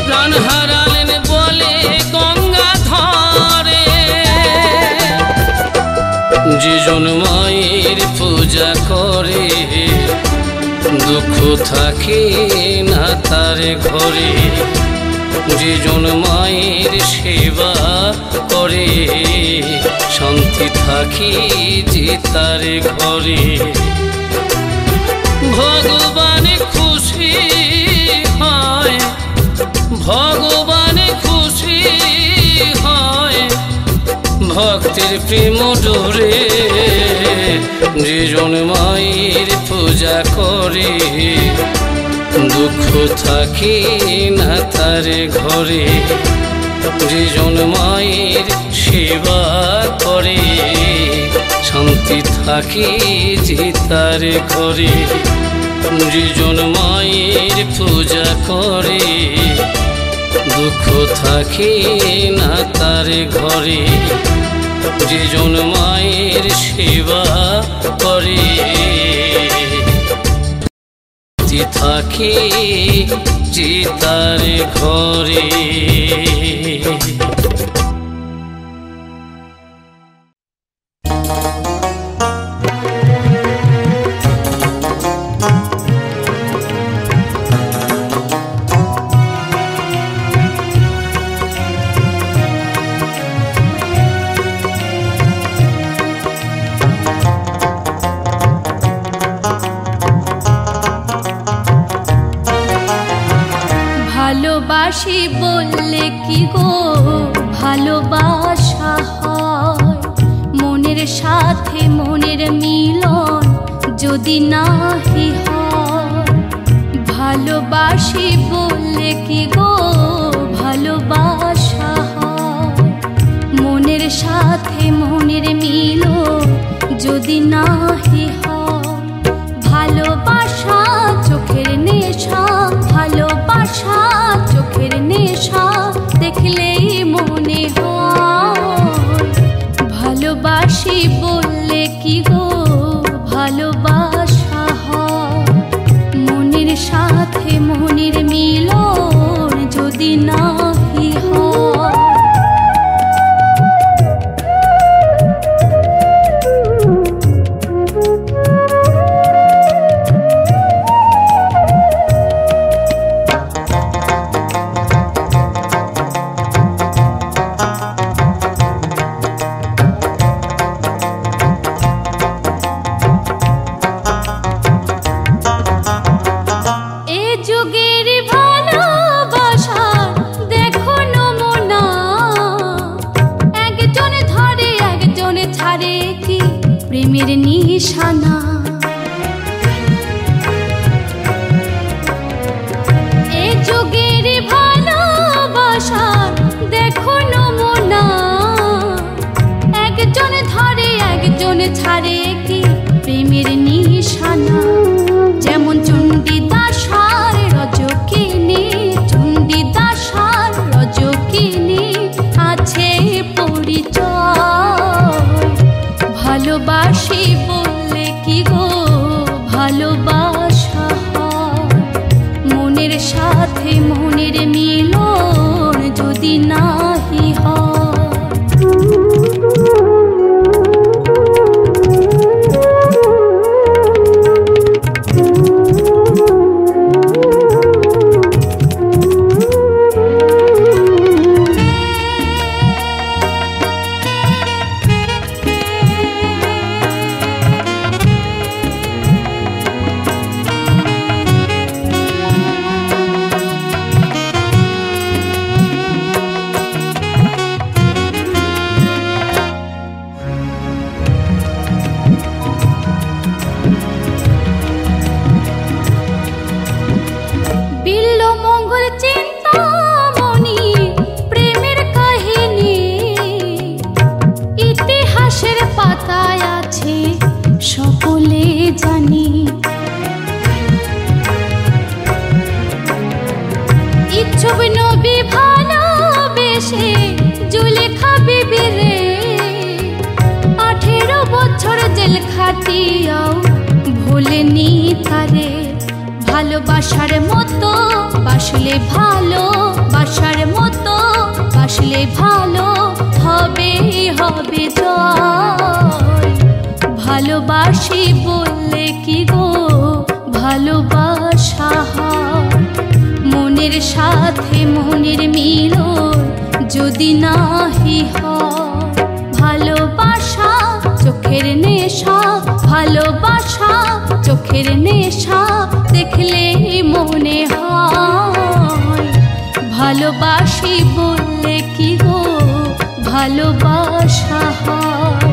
প্রাণ হারালেন বলে গঙ্গা ধরে যেজন মায়ের পূজা করে দুঃখ থাকে না তার ঘরে যেজন মায়ের সেবা করে শান্তি থাকে যে তার ঘরে ভগবান খুশি হয় ভগবান খুশি হয় ভক্তের প্রেম ডোরে যেজন মায়ের পূজা করে দুঃখ থাকে না তার ঘরে যেজন মায়ের সেবা করে শান্তি থাকে যে তার ঘরে যেজন মায়ের পূজা করে দুঃখ থাকে না তার ঘরে যেজন মায়ের সেবা করে থাকে যে তার ঘরে ভালোবাসি বললে কি গো ভালোবাসা হয়? মনের সাথে মনের মিলন যদি নাহি হয়। ভালোবাসি বললে কি গো ভালোবাসা হয়? মনের সাথে মনের মিলন যদি নাহি হয়। ভালোবাসা চোখের নেশা, ভালোবাসা চোখের নেশা, দেখলেই মনে হয়। ভালোবাসি বললে কি গো ভালোবাসা হয়? মনের সাথে মনের মিলন যদি নাহি হয়। প্রেমের নিশানা এ যুগের ভালোবাসা দেখো নমুনা। একজন ধরে একজন ছাড়ে কি প্রেমের নিশানা। যেমন চণ্ডীদাসার রজকিনী, চণ্ডীদাসার রজকিনী আছে পরিচয়। ভালোবাসি বললে কি গো ভালোবাসা হয়? মনের সাথে মনের মিলন যদি নাহি হয়। সকলে জানি ইচ্ছুক নবী ভালোবেসে জুলেখা বিবি রে 18 বছর জেল খাটিয়াও ভোলেনি তারে। ভালোবাসার মতো বাসলে ভালো, বাসার মতো বাসলে ভালো হবে হবে জয়। ভালোবাসি বললে কি গো ভালোবাসা হয়? মনের সাথে মনের মিলন যদি নাহি হয়। ভালোবাসা চোখের নেশা, ভালোবাসা চোখের নেশা, দেখলেই মনে হয়। ভালোবাসি বললে কি গো ভালোবাসা হয়?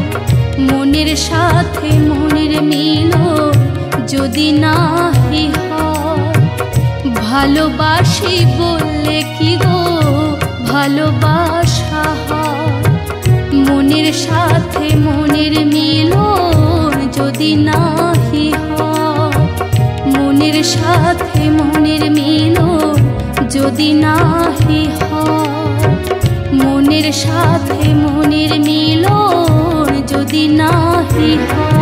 মনের সাথে মনের মিলন যদি নাহি হয়। ভালোবাসি বললে কি গো ভালোবাসা হয়? মনের সাথে মনের মিলন যদি নাহি হয়। মনের সাথে মনের মিলন যদি নাহি হয়। মনের সাথে মনের মিলন যদি নাহি হয়।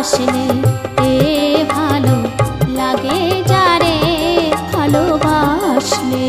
ভালোবাসলে এ ভালো লাগে যারে ভালোবাসলে।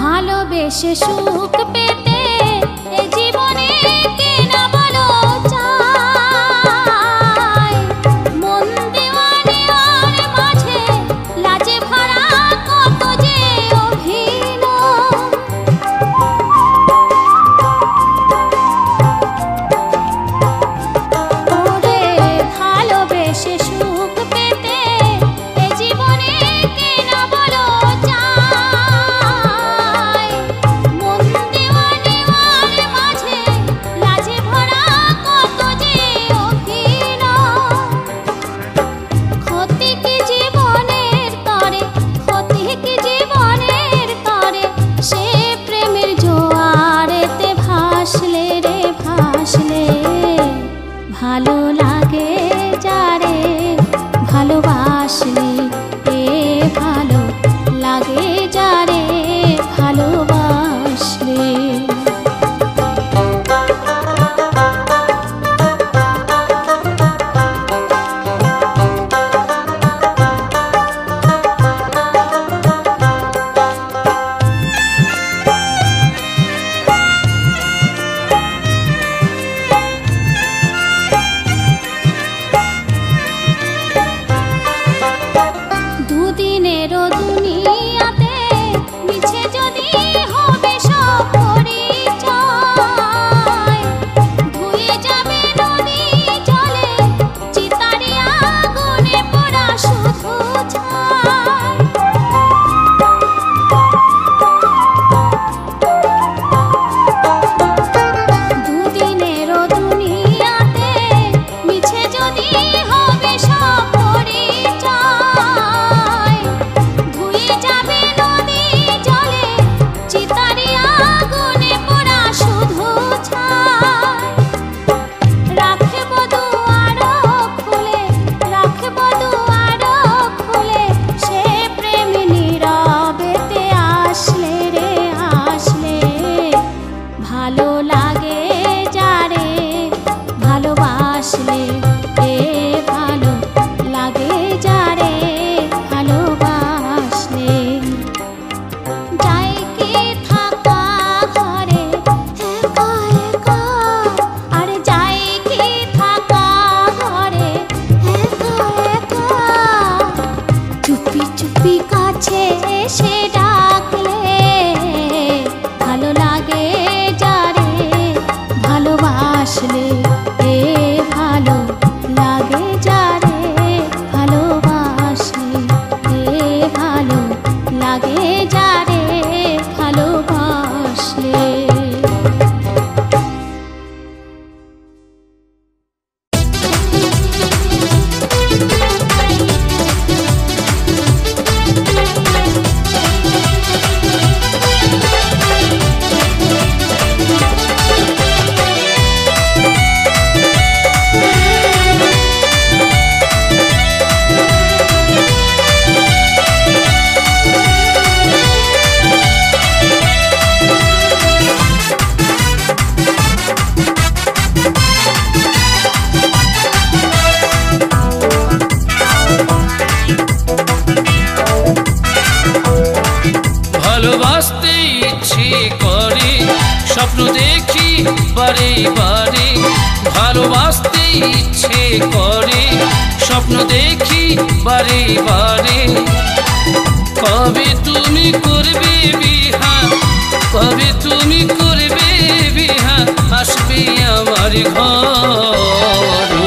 ভালোবেসে সুখ পেতে এ জীবনে কে না বলো চায়, মন দেওয়ানিয়ার মাঝে লাজে ভরা কত যে অভিনয়। ওরে ভালোবেসে সুখ পেতে এ জীবনে কে না বলো চায়, মন দেওয়ানিয়ার মাঝে লাজে ভরা কত যে অভিনয়। ক্ষতি কি জীবনের তরে, ক্ষতি কি জীবনের তরে, সে প্রেমের জোয়ারেতে ভাসলে রে ভাসলে। ভালো লাগে যারে ভালোবাসলে এ ভালো লাগে যারে ভালোবাসলে। দুদিনেরও দুনিয়াতে মিছে যদি হবে সব পরিচয়, ধুয়ে যাবে নদী জলে চিতারি আগুনে পোড়া শুধু ছাই। দুদিনেরও দুনিয়াতে মিছে যদি হবে সব পরিচয়, ধুয়ে যাবে নদী জলে চিতারি আগুনে পোড়া শুধু ছাই। রাখব দুয়ার খুলে, রাখব দুয়ার খুলে, সে প্রেম নীরবেতে আসলে রে আসলে। ভালো লাগে যারে ভালোবাসলে এ ভালো লাগে যারে ভালোবাসলে। যাই কি থাকা ঘরে একা একা, আর যাই কি থাকা ঘরে একা একা, চুপি চুপি কাছে এসে ডাকলে ভালো লাগে যারে ভালোবাসলে এ ভালো লাগে যারে ভালোবাসলে এ ভালো লাগে যারে ভালোবাসলে। ভালোবাসতে ইচ্ছে করে স্বপ্ন দেখি বারে বারে, ভালোবাসতে ইচ্ছে করে স্বপ্ন দেখি বারে বারে। কবে তুমি করবে বিহা, কবে তুমি করবে বিহা, আসবে আমার ঘরে।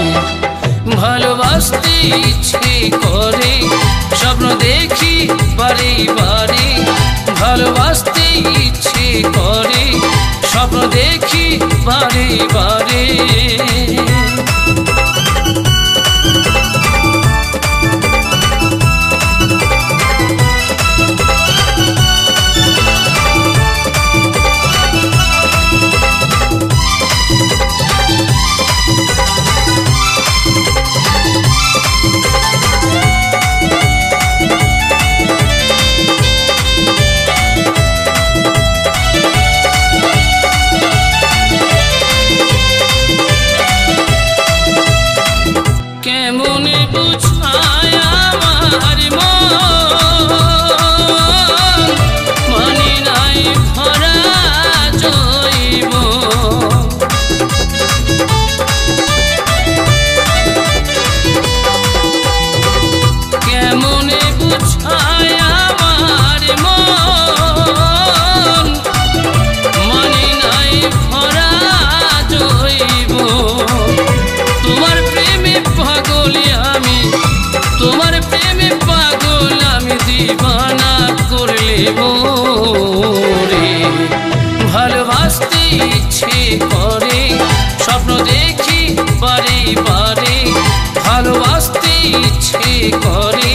ভালোবাসতে ইচ্ছে করে স্বপ্ন দেখি বারে বারে, ভালোবাসতে ইচ্ছে করে স্বপ্ন দেখি বারে বারে। মোরে ভালোবাসতে ইচ্ছে করে স্বপ্ন দেখি বারে বারে ভালোবাসতে ইচ্ছে করে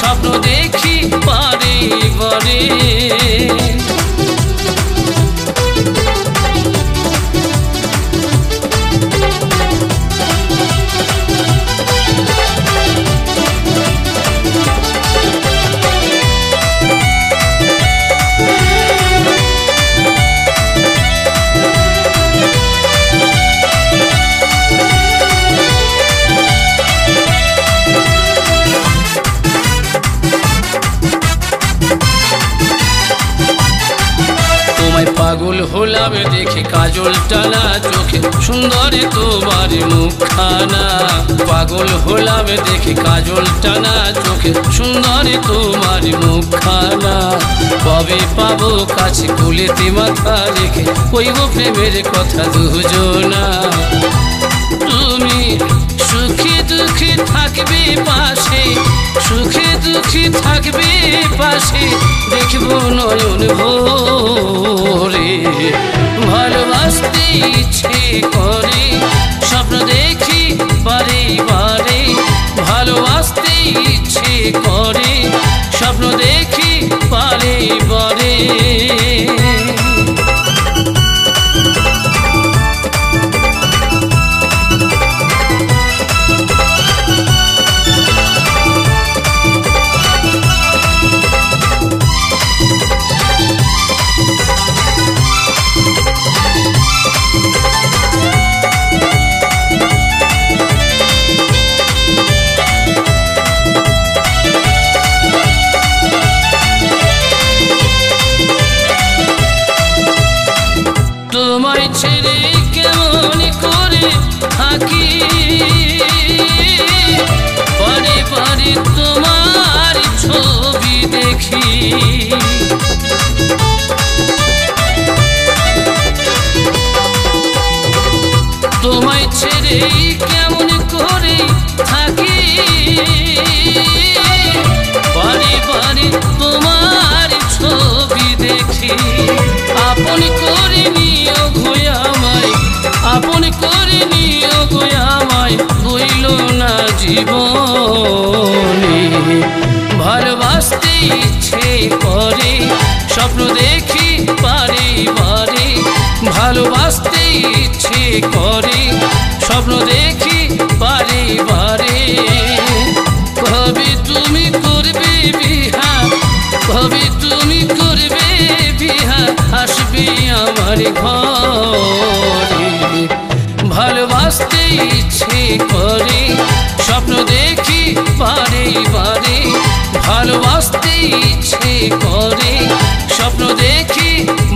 স্বপ্ন দেখি বারে বারে পাগল হলাম দেখি কাজল টানা চোখে সুন্দর তোমার মুখখানা পাগল হলাম দেখি কাজল টানা চোখে সুন্দর তোমার মুখখানা কবে পাবো কাছে কুলেতে মাথা রেখে কইব প্রেমের কথা দুজনা তুমি সুখে দুঃখে থাকবে পাশে সুখে দুঃখে থাকবে পাশে দেখবো নয়ন ভোরে ভালোবাসতে ইচ্ছে করে স্বপ্ন দেখি বারে বারে ভালোবাসতে ইচ্ছে করে স্বপ্ন দেখি বারে বারে তোমায় ছেড়ে কেমন করে থাকি বারে বারে তোমার ছবি দেখি তোমায় ছেড়ে কেমন করে থাকি বারে বারে তোমার ছবি দেখি আপন করে নিও গোয়ামায় আপন করে নিও গোয়ামায় হইল না জীবনে ভালোবাসতে ইচ্ছে করে স্বপ্ন দেখি বারে বারে ভালোবাসতে ইচ্ছে করে স্বপ্ন দেখি বারে বারে কবে তুমি করবে বিহা কবে তুমি করবে বিহা আসবে আমার ঘরে ভালোবাসতে ইচ্ছে করে স্বপ্ন দেখি বারে বারে ভালোবাসতে ইচ্ছে করে স্বপ্ন দেখি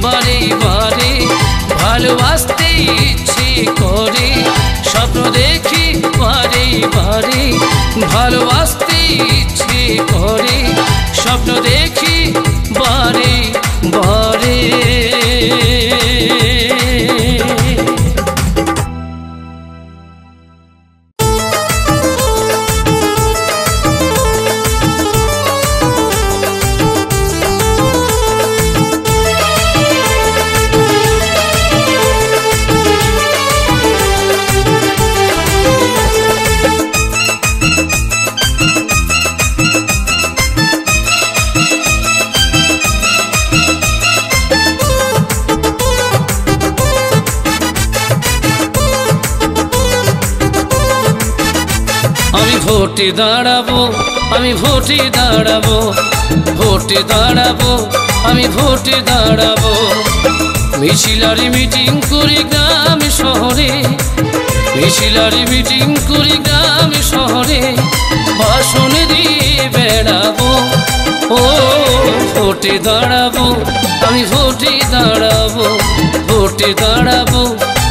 বারে বারে ভালোবাসতে ইচ্ছে করে স্বপ্ন দেখি বারে বারে ভালোবাসতে ইচ্ছে করে স্বপ্ন দেখি বারে বারে ভোটে দাঁড়াবো আমি ভোটে দাঁড়াবো ভোটে দাঁড়াবো আমি ভোটে দাঁড়াবো মিছিলারি মিটিং করি গ্রাম শহরে মিছিলারি মিটিং করি গ্রাম শহরে ভাষণ দিয়ে বেড়াবো ও ভোটে দাঁড়াবো আমি ভোটে দাঁড়াবো ভোটে দাঁড়াবো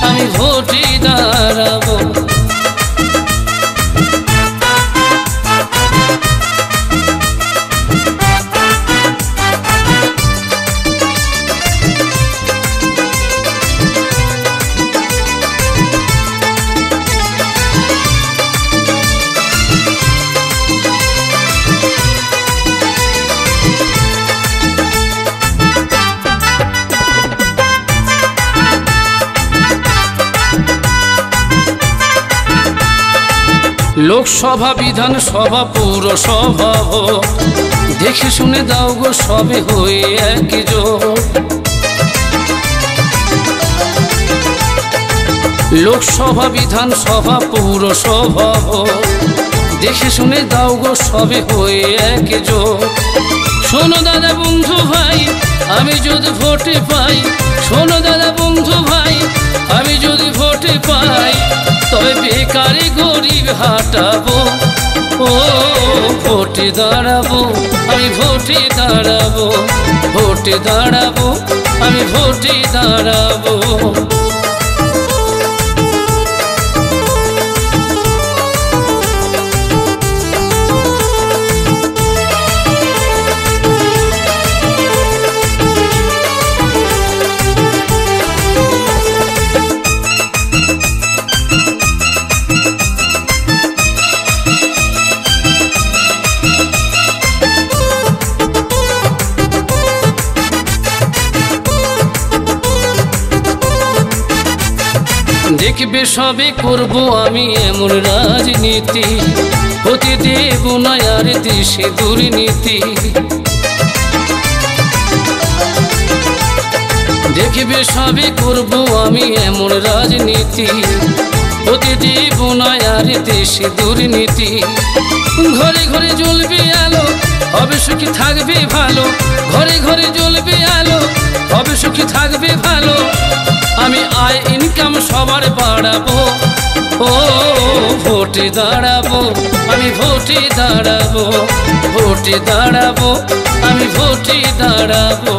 আমি ভোটে দাঁড়াবো লোকসভা বিধানসভা পৌরসভা দেখে শুনে দাও গো সবে হয়ে একজোট। লোকসভা বিধানসভা পৌরসভা দেখে শুনে দাও গো সবে হয়ে একজোট। শোনো দাদা বন্ধু ভাই আমি যদি ভোটে পাই, শোনো দাদা বন্ধু ভাই আমি যদি ভোটে পাই, তবে বেকারি গরিব হাঁটাবো, ও ভোটে দাঁড়াবো আমি, ভোটে দাঁড়াবো, ভোটে দাঁড়াবো আমি, ভোটে দাঁড়াবো। দেখবে সবে করব আমি এমন রাজনীতি, হতে দেব না আর দেশে দুর্নীতি। দেখবে সবে করব আমি এমন রাজনীতি, হতে দেব না আর দেশে দুর্নীতি। ঘরে ঘরে জ্বলবে আলো, হবে সুখী থাকবে ভালো, ঘরে ঘরে জ্বলবে আলো, হবে সুখী থাকবে ভালো। আমি আয় ইনকাম সবার বাড়াবো, ও ভোটে দাঁড়াবো আমি, ভোটে দাঁড়াবো, ভোটে দাঁড়াবো আমি, ভোটে দাঁড়াবো।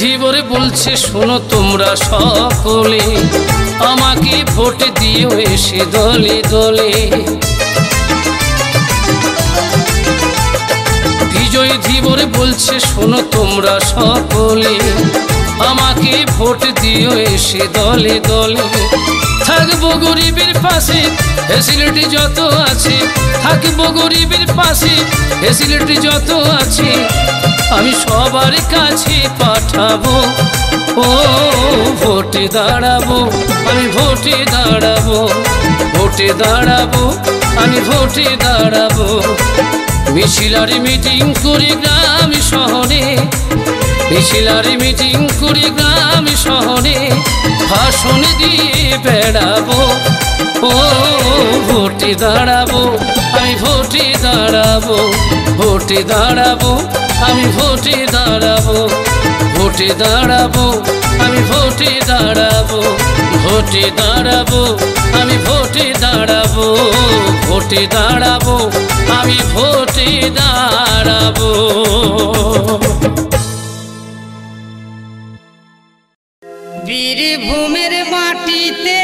ধীবরে বলছে শোনো তোমরা সকলে, আমাকে ভোট দিও এসে দলে দলে। বিজয় ধীবরে বলছে শোনো তোমরা সকলে, আমাকে ভোট দিও এসে দলে দলে। থাকবো গরিবের পাশে ফ্যাসিলিটি যত আছে, থাকবো গরিবের পাশে ফ্যাসিলিটি যত আছে, আমি সবার কাছে পাঠাবো, ও ভোটে দাঁড়াবো আমি, ভোটে দাঁড়াবো, ভোটে দাঁড়াবো আমি, ভোটে দাঁড়াবো। মিছিল আর মিটিং করি গ্রাম শহরে, মিছিল আর মিটিং করি গ্রাম শহরে, ভাষণ দিয়ে বেড়াবো, ও ভোটে দাঁড়াবো আমি, ভোটে দাঁড়াবো, ভোটে দাঁড়াবো আমি, ভোটে দাঁড়াবো, ভোটে দাঁড়াবো আমি, ভোটে দাঁড়াবো, ভোটে দাঁড়াবো আমি, ভোটে দাঁড়াবো, ভোটে দাঁড়াবো আমি, ভোটে দাঁড়াবো। বীরভূমের মাটিতে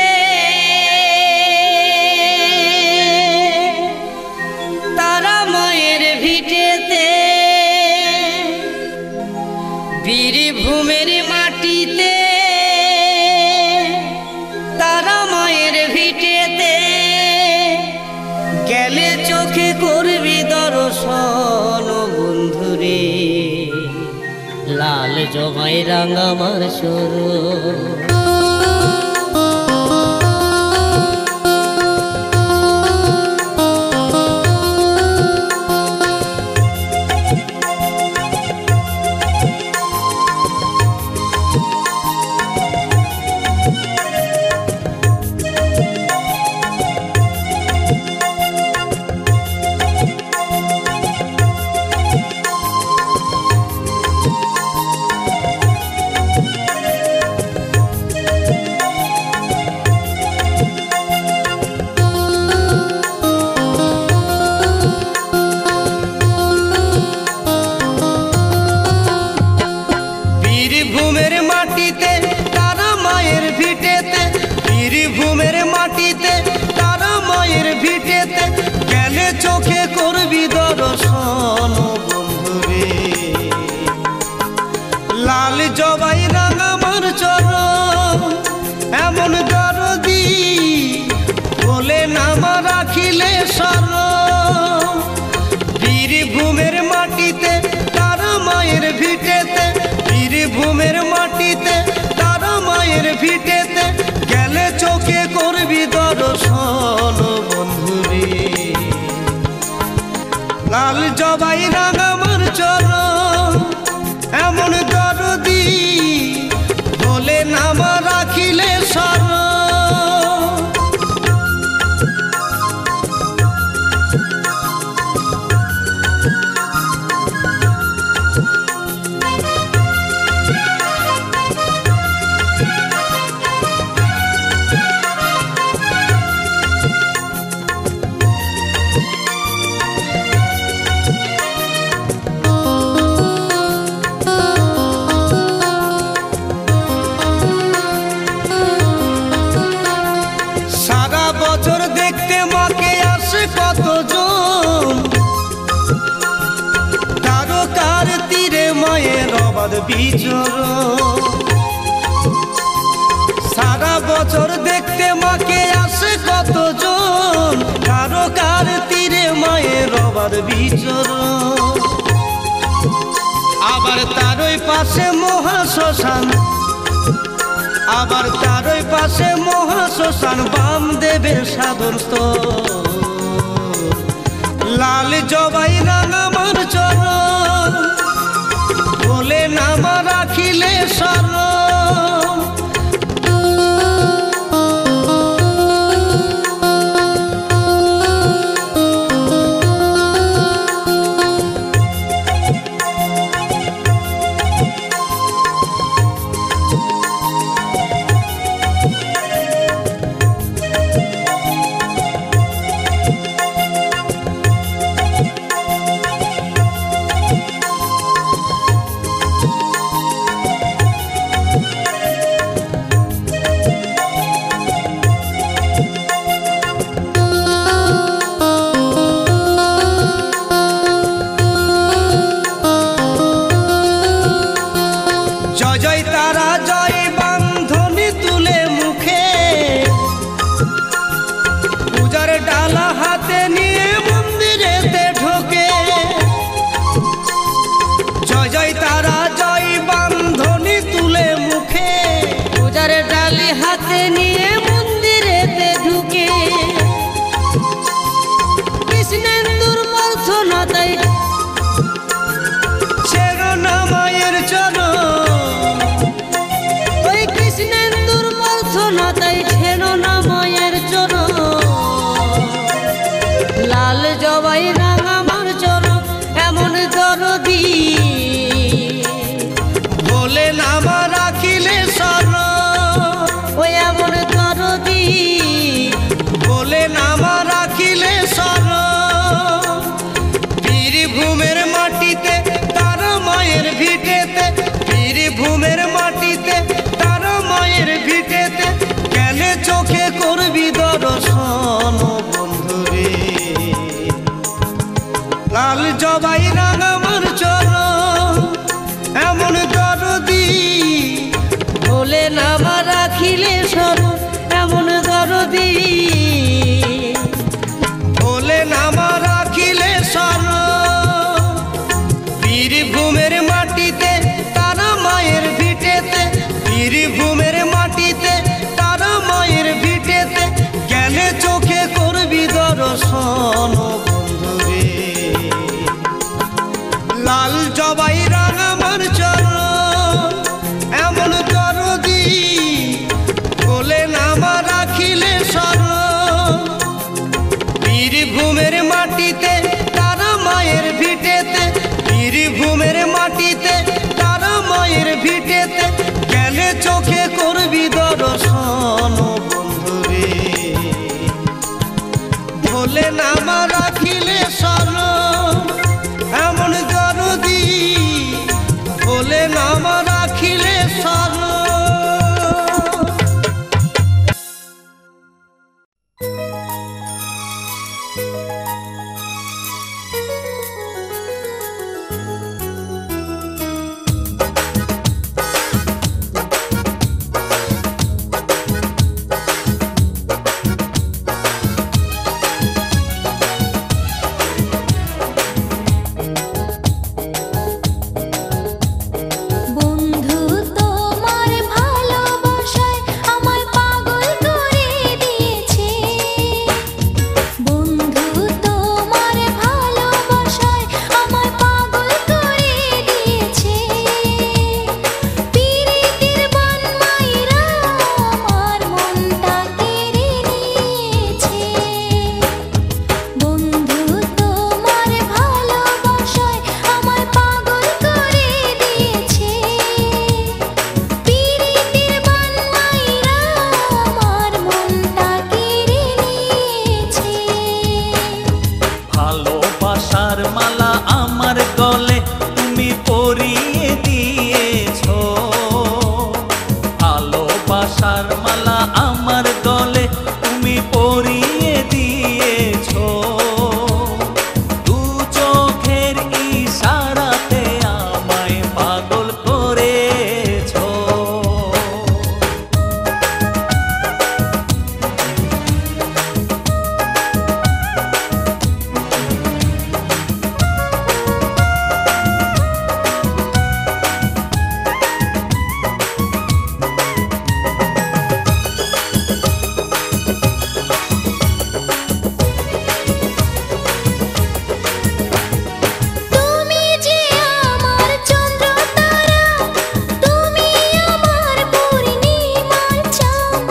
তারা মায়ের ভিটেতে, বীরভূমের মাটিতে তারা মায়ের ভিটেতে, গেলে চোখে করবি দর্শন বন্ধুরে, লাল জমাই রাঙামার সরু। আমার চরণ এমন দরদি বলে নামা রাখিলে শরণ বীরভূমের মাটিতে তারা মায়ের ভিটেতে বীরভূমের মাটিতে তারা মায়ের ভিটেতে গেলে চোখে করবি দর্শন বন্ধুরে লাল জবাই রাঙামার চরণ এমন দরদি বলে নামা রাখিলে শরণ বছর দেখতে মাকে আসে কতজন তারকার তীরে মায়ের অবাধ বিচরণ সারা বছর দেখতে মাকে আসে কতজন তারকার তীরে মায়ের অবাধ বিচরণ আবার তারই পাশে মহাশ্মশান আবার তারই পাশে মহাশ্মশান বামদেবের সাধন স্থল লাল জবাই রাঙামার চরণ বলে নামা রাখিলে শরণ জয় জয় তারা জয় বান্ধনী তুলে মুখে পূজার ডালা হাতে নিয়ে মন্দিরেতে ঢোকে জয় জয় তারা জয় বান্ধনী তুলে মুখে পূজার ডালি হাতে নিয়ে মন্দিরেতে ঢুকে কৃষ্ণেন্দুর প্রার্থনা তাই মায়ের চরণ ওই কৃষ্ণেন্দুর প্রার্থনা তাই ছেন না মায়ের চরণ লাল জবাই রাঙামার চরণ এমন দরদি বলে নামা রাখিলে শরণ ওই এমন পরিয়ে দিয়েছো ভালোবাসার মালা আমার গলে তুমি পরিয়ে দিয়েছো দু চোখের ইশারাতে আমায় পাগল করেছো তুমি যে আমার চন্দ্র তারা তুমি আমার পূর্ণিমার চাঁদ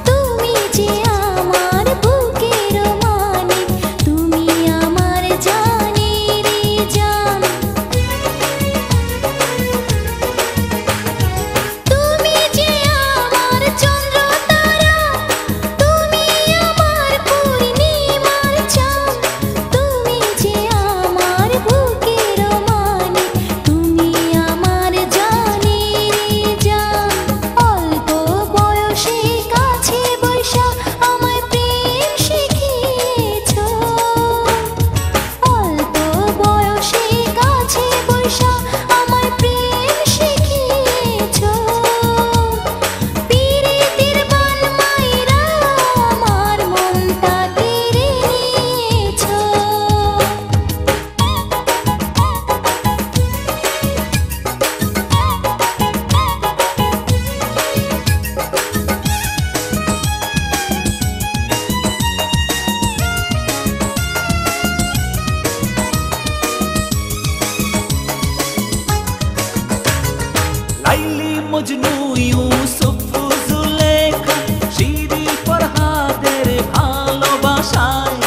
তুমি যে আমার বুকের মানিক তুমি আমার জানের জান তুমি যে আমার চন্দ্র তারা তুমি আমার পূর্ণিমার চাঁদ তুমি যে আমার বুকের মানিক তুমি আমার জানের জান অল্প বয়সে কাছে বৈশা আমায় প্রেম শিখিয়েছো অল্প বয়সে কাছে বৈশা আমায় প্রেম শিখিয়েছো পীড়িতের বান মাইরা আমার মনটা কেড়ে নিয়েছো লাইলি মজনু ইউসুফ জুলেখা শিরি ফরহাদের ভালোবাসায়